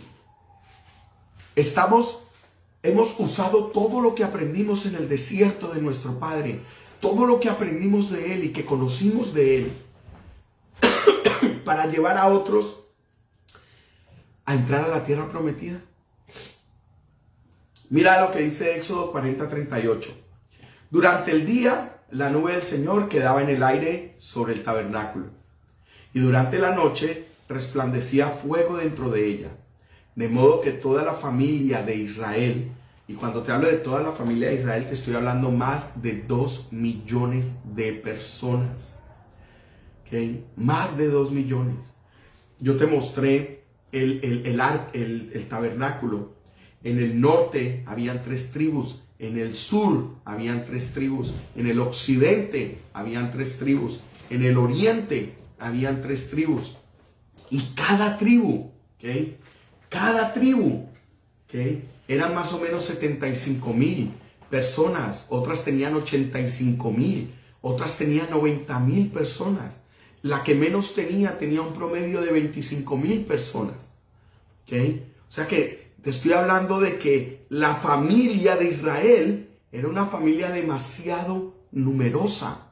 Hemos usado todo lo que aprendimos en el desierto de nuestro Padre, todo lo que aprendimos de Él y que conocimos de Él, para llevar a otros a entrar a la tierra prometida. Mira lo que dice Éxodo 40:38. Durante el día, la nube del Señor quedaba en el aire sobre el tabernáculo, y durante la noche resplandecía fuego dentro de ella, de modo que toda la familia de Israel, y cuando te hablo de toda la familia de Israel, te estoy hablando más de 2 millones de personas. ¿Okay? Más de 2 millones. Yo te mostré el tabernáculo. En el norte habían 3 tribus. En el sur habían 3 tribus. En el occidente habían 3 tribus. En el oriente habían 3 tribus. Y cada tribu, ¿okay?, cada tribu, ¿okay?, eran más o menos 75,000 personas. Otras tenían 85,000. Otras tenían 90,000 personas. La que menos tenía un promedio de 25,000 personas. ¿Okay? O sea que te estoy hablando de que la familia de Israel era una familia demasiado numerosa.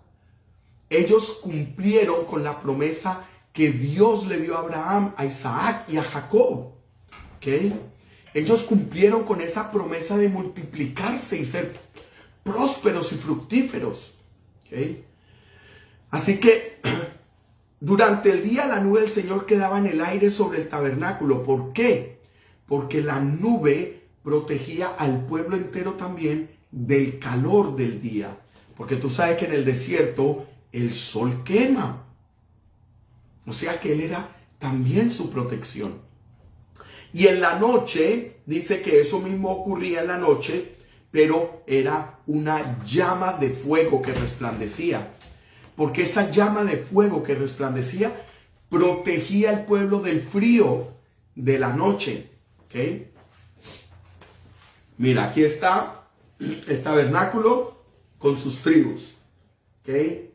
Ellos cumplieron con la promesa que Dios le dio a Abraham, a Isaac y a Jacob. ¿Okay? Ellos cumplieron con esa promesa de multiplicarse y ser prósperos y fructíferos. ¿Okay? Así que durante el día la nube del Señor quedaba en el aire sobre el tabernáculo. ¿Por qué? Porque la nube protegía al pueblo entero también del calor del día. Porque tú sabes que en el desierto el sol quema. O sea que él era también su protección. Y en la noche, dice que eso mismo ocurría en la noche, pero era una llama de fuego que resplandecía. Porque esa llama de fuego que resplandecía protegía al pueblo del frío de la noche. ¿Okay? Mira, aquí está el tabernáculo con sus tribus. ¿Okay?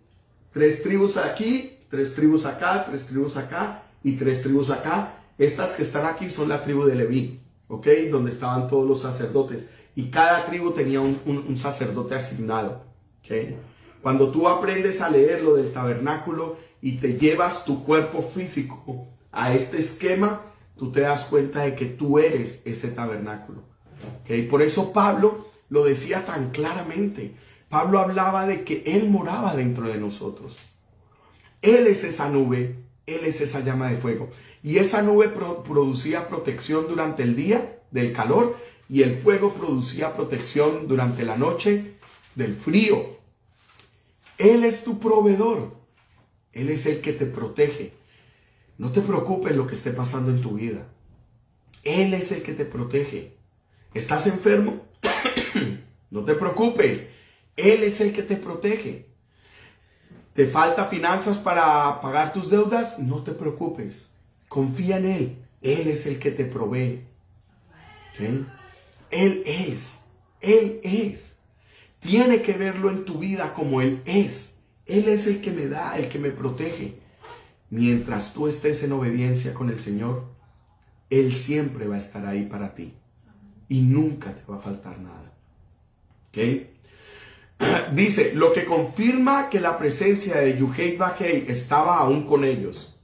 3 tribus aquí, 3 tribus acá, 3 tribus acá y 3 tribus acá. Estas que están aquí son la tribu de Leví, ¿ok? Donde estaban todos los sacerdotes. Y cada tribu tenía un sacerdote asignado, ¿ok? Cuando tú aprendes a leer lo del tabernáculo y te llevas tu cuerpo físico a este esquema, tú te das cuenta de que tú eres ese tabernáculo, ¿ok? Por eso Pablo lo decía tan claramente. Pablo hablaba de que Él moraba dentro de nosotros. Él es esa nube, Él es esa llama de fuego. Y esa nube producía protección durante el día del calor y el fuego producía protección durante la noche del frío. Él es tu proveedor. Él es el que te protege. No te preocupes lo que esté pasando en tu vida. Él es el que te protege. ¿Estás enfermo? No te preocupes. Él es el que te protege. ¿Te falta finanzas para pagar tus deudas? No te preocupes. Confía en Él. Él es el que te provee. ¿Okay? Él es. Él es. Tiene que verlo en tu vida como Él es. Él es el que me da, el que me protege. Mientras tú estés en obediencia con el Señor, Él siempre va a estar ahí para ti. Y nunca te va a faltar nada. ¿Ok? Dice, lo que confirma que la presencia de Yuhei Bajei estaba aún con ellos.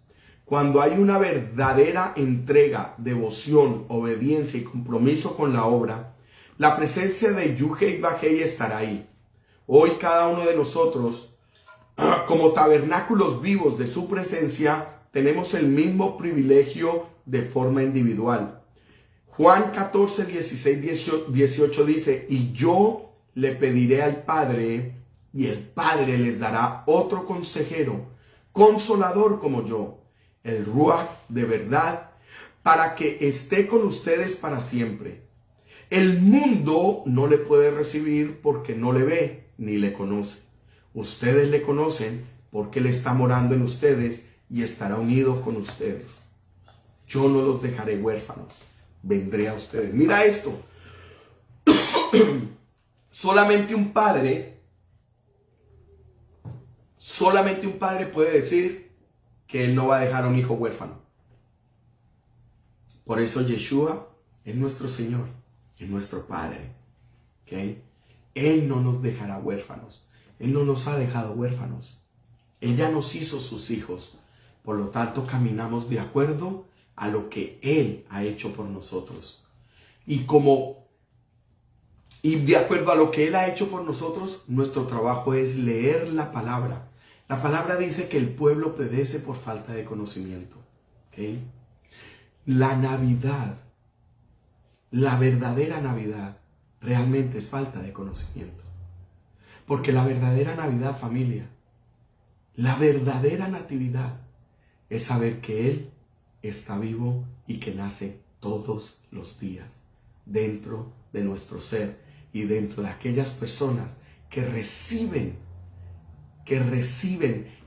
Cuando hay una verdadera entrega, devoción, obediencia y compromiso con la obra, la presencia de Yuhei Bajei estará ahí. Hoy cada uno de nosotros, como tabernáculos vivos de su presencia, tenemos el mismo privilegio de forma individual. Juan 14, 16, 18 dice, y yo le pediré al Padre, y el Padre les dará otro consejero, consolador como yo, el Ruach de verdad, para que esté con ustedes para siempre. El mundo no le puede recibir porque no le ve ni le conoce. Ustedes le conocen porque Él está morando en ustedes y estará unido con ustedes. Yo no los dejaré huérfanos, vendré a ustedes. Mira esto. Solamente un padre puede decir que Él no va a dejar a un hijo huérfano. Por eso Yeshua es nuestro Señor, es nuestro Padre. ¿Okay? Él no nos dejará huérfanos. Él no nos ha dejado huérfanos. Él ya nos hizo sus hijos. Por lo tanto, caminamos de acuerdo a lo que Él ha hecho por nosotros. Y de acuerdo a lo que Él ha hecho por nosotros, nuestro trabajo es leer la palabra. La palabra dice que el pueblo perece por falta de conocimiento. ¿Okay? La Navidad, la verdadera Navidad, realmente es falta de conocimiento. Porque la verdadera Navidad, familia, la verdadera natividad es saber que Él está vivo y que nace todos los días dentro de nuestro ser y dentro de aquellas personas que reciben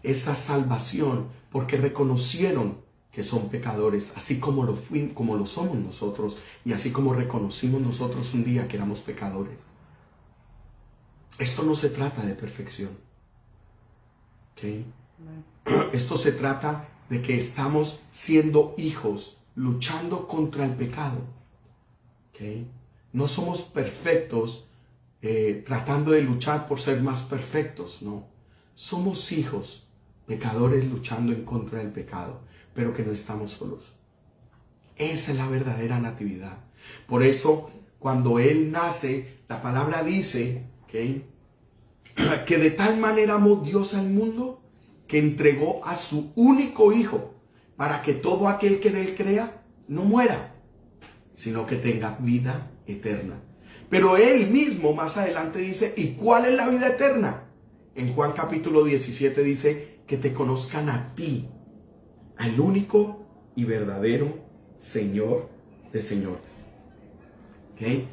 esa salvación porque reconocieron que son pecadores, así como lo somos nosotros y así como reconocimos nosotros un día que éramos pecadores. Esto no se trata de perfección. ¿Okay? Esto se trata de que estamos siendo hijos, luchando contra el pecado. ¿Okay? No somos perfectos tratando de luchar por ser más perfectos, no. Somos hijos, pecadores luchando en contra del pecado, pero que no estamos solos. Esa es la verdadera natividad. Por eso, cuando Él nace, la palabra dice, ¿okay?, que de tal manera amó Dios al mundo que entregó a su único Hijo para que todo aquel que en Él crea no muera, sino que tenga vida eterna. Pero Él mismo más adelante dice, ¿y cuál es la vida eterna? En Juan capítulo 17 dice que te conozcan a ti, al único y verdadero Señor de señores. ¿Okay?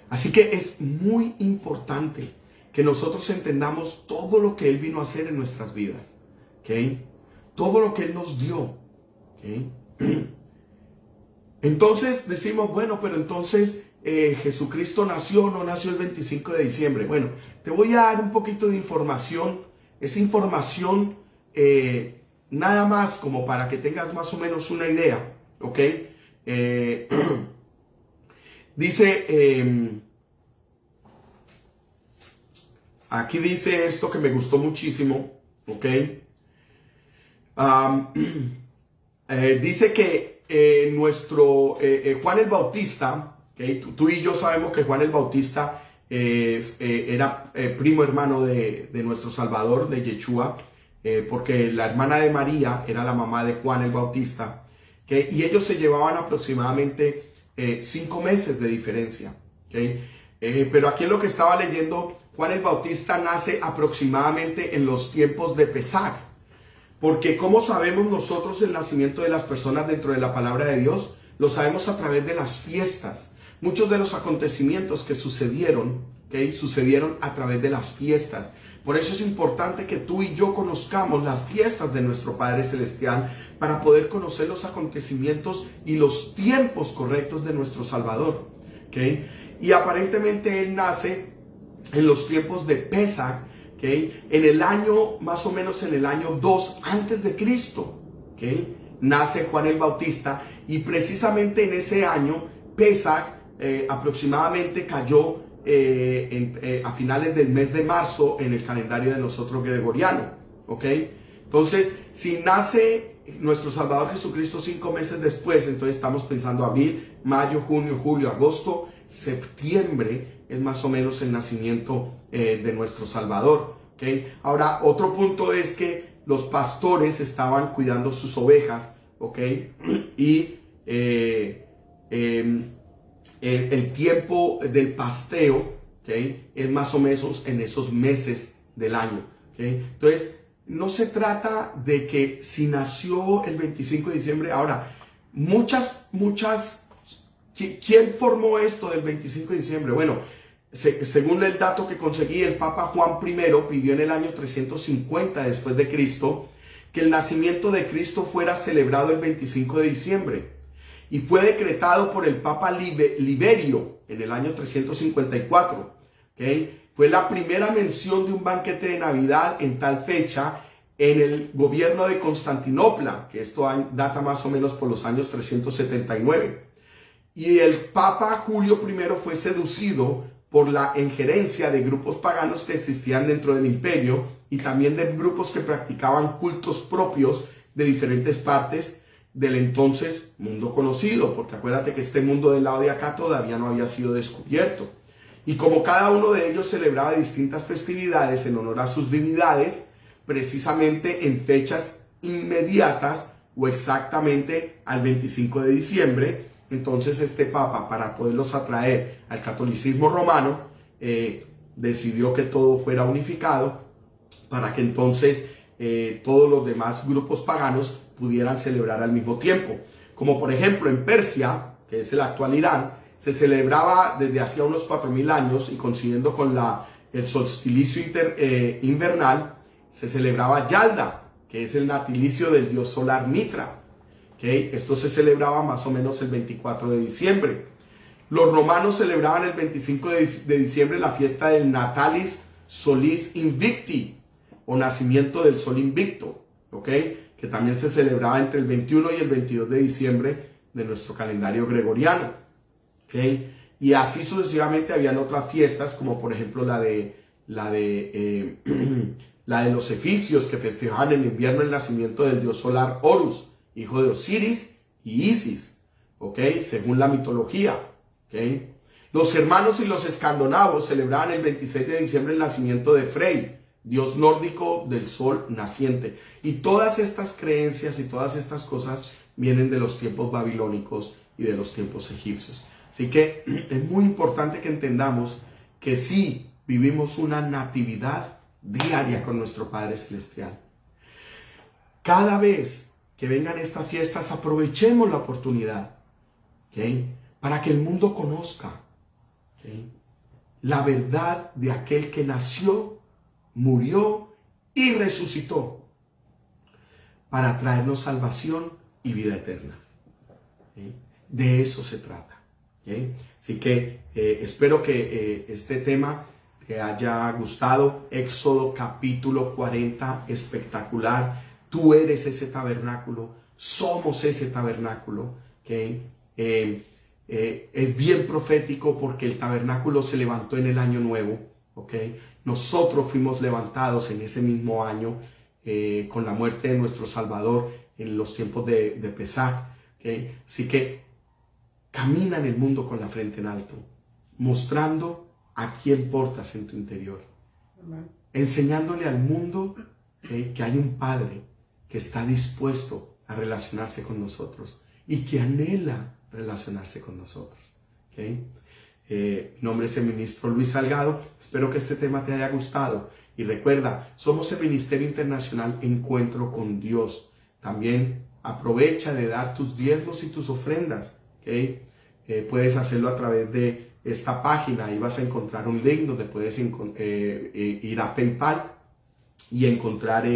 Así que es muy importante que nosotros entendamos todo lo que Él vino a hacer en nuestras vidas. ¿Okay? Todo lo que Él nos dio. ¿Okay? Entonces decimos, bueno, pero entonces Jesucristo nació o no nació el 25 de diciembre. Bueno, te voy a dar un poquito de información. Esa información nada más como para que tengas más o menos una idea, ¿ok? Dice, aquí dice esto que me gustó muchísimo, ¿ok? Dice que Juan el Bautista, ¿okay? Tú y yo sabemos que Juan el Bautista era primo hermano de nuestro Salvador, de Yeshua, porque la hermana de María era la mamá de Juan el Bautista, ¿okay? Y ellos se llevaban aproximadamente 5 meses de diferencia, ¿okay? Pero aquí en lo que estaba leyendo, Juan el Bautista nace aproximadamente en los tiempos de Pesaj. Porque ¿cómo sabemos nosotros el nacimiento de las personas dentro de la palabra de Dios? Lo sabemos a través de las fiestas. Muchos de los acontecimientos que sucedieron, ¿okay? Sucedieron a través de las fiestas. Por eso es importante que tú y yo conozcamos las fiestas de nuestro Padre Celestial para poder conocer los acontecimientos y los tiempos correctos de nuestro Salvador, ¿okay? Y aparentemente Él nace en los tiempos de Pesaj, ¿okay? En el año, más o menos en el año 2 antes de Cristo, ¿okay? Nace Juan el Bautista, y precisamente en ese año, Pesaj, aproximadamente cayó a finales del mes de marzo en el calendario de nosotros gregoriano, ¿okay? Entonces, si nace nuestro Salvador Jesucristo 5 meses después, entonces estamos pensando abril, mayo, junio, julio, agosto, septiembre es más o menos el nacimiento de nuestro Salvador, ¿okay? Ahora, otro punto es que los pastores estaban cuidando sus ovejas, ¿okay? Y el tiempo del pasteo, ¿okay? Es más o menos en esos meses del año, ¿okay? Entonces, no se trata de que si nació el 25 de diciembre, ahora, ¿quién formó esto del 25 de diciembre? Bueno, según el dato que conseguí, el Papa Juan I pidió en el año 350 después de Cristo que el nacimiento de Cristo fuera celebrado el 25 de diciembre. Y fue decretado por el Papa Liberio en el año 354. ¿Okay? Fue la primera mención de un banquete de Navidad en tal fecha en el gobierno de Constantinopla, que esto data más o menos por los años 379. Y el Papa Julio I fue seducido por la injerencia de grupos paganos que existían dentro del imperio y también de grupos que practicaban cultos propios de diferentes partes del entonces mundo conocido, porque acuérdate que este mundo del lado de acá todavía no había sido descubierto. Y como cada uno de ellos celebraba distintas festividades en honor a sus divinidades, precisamente en fechas inmediatas o exactamente al 25 de diciembre, entonces este Papa, para poderlos atraer al catolicismo romano, decidió que todo fuera unificado para que entonces todos los demás grupos paganos pudieran celebrar al mismo tiempo. Como por ejemplo en Persia, que es el actual Irán, se celebraba desde hacía unos 4000 años, y coincidiendo con el solsticio invernal, se celebraba Yalda, que es el natalicio del dios solar Mitra. ¿Okay? Esto se celebraba más o menos el 24 de diciembre. Los romanos celebraban el 25 de diciembre la fiesta del Natalis Solis Invicti, o nacimiento del sol invicto, ¿okay? Que también se celebraba entre el 21 y el 22 de diciembre de nuestro calendario gregoriano, ¿okay? Y así sucesivamente habían otras fiestas, como por ejemplo la de los egipcios, que festejaban en invierno el nacimiento del dios solar Horus, hijo de Osiris y Isis, ¿okay? Según la mitología, ¿okay? Los germanos y los escandinavos celebraban el 26 de diciembre el nacimiento de Frey, dios nórdico del sol naciente. Y todas estas creencias y todas estas cosas vienen de los tiempos babilónicos y de los tiempos egipcios. Así que es muy importante que entendamos que sí vivimos una natividad diaria con nuestro Padre Celestial. Cada vez que vengan estas fiestas, aprovechemos la oportunidad, ¿okay? Para que el mundo conozca, ¿okay? La verdad de aquel que nació, murió y resucitó para traernos salvación y vida eterna, ¿okay? De eso se trata. ¿Okay? Así que espero que este tema te haya gustado. Éxodo capítulo 40, espectacular. Tú eres ese tabernáculo, somos ese tabernáculo. ¿Okay? Es bien profético porque el tabernáculo se levantó en el año nuevo. ¿Okay? Nosotros fuimos levantados en ese mismo año con la muerte de nuestro Salvador en los tiempos de Pesaj. ¿Okay? Así que camina en el mundo con la frente en alto, mostrando a quién portas en tu interior. Amén. Enseñándole al mundo que hay un Padre que está dispuesto a relacionarse con nosotros y que anhela relacionarse con nosotros. ¿Okay? Mi nombre es el ministro Luis Salgado. Espero que este tema te haya gustado. Y recuerda, somos el Ministerio Internacional Encuentro con Dios. También aprovecha de dar tus diezmos y tus ofrendas. ¿Okay? Puedes hacerlo a través de esta página. Ahí vas a encontrar un link donde puedes ir a PayPal y encontrar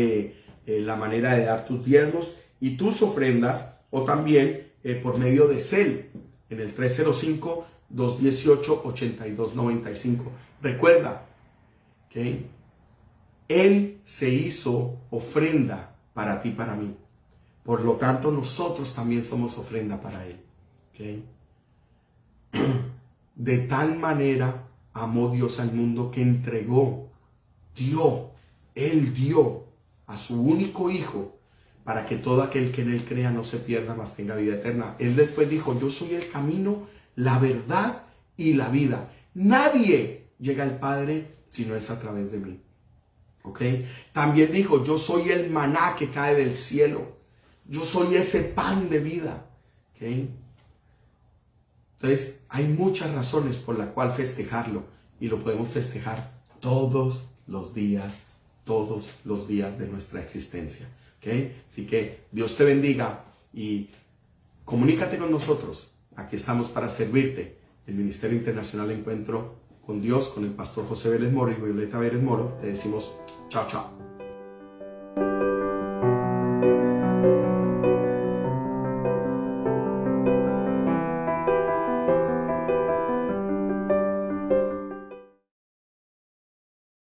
la manera de dar tus diezmos y tus ofrendas, o también por medio de Zelle en el 305-218-8295. Recuerda que Él se hizo ofrenda para ti, para mí. Por lo tanto, nosotros también somos ofrenda para Él. ¿Okay? De tal manera amó Dios al mundo que Él dio a su único Hijo para que todo aquel que en Él crea no se pierda, mas tenga vida eterna. Él después dijo, yo soy el camino, la verdad y la vida. Nadie llega al Padre si no es a través de mí. ¿Okay? También dijo, yo soy el maná que cae del cielo. Yo soy ese pan de vida. ¿Okay? Entonces, hay muchas razones por las cuales festejarlo, y lo podemos festejar todos los días de nuestra existencia. ¿Okay? Así que Dios te bendiga y comunícate con nosotros. Aquí estamos para servirte. El Ministerio Internacional Encuentro con Dios, con el pastor José Vélez Moro y Violeta Vélez Moro. Te decimos chao, chao.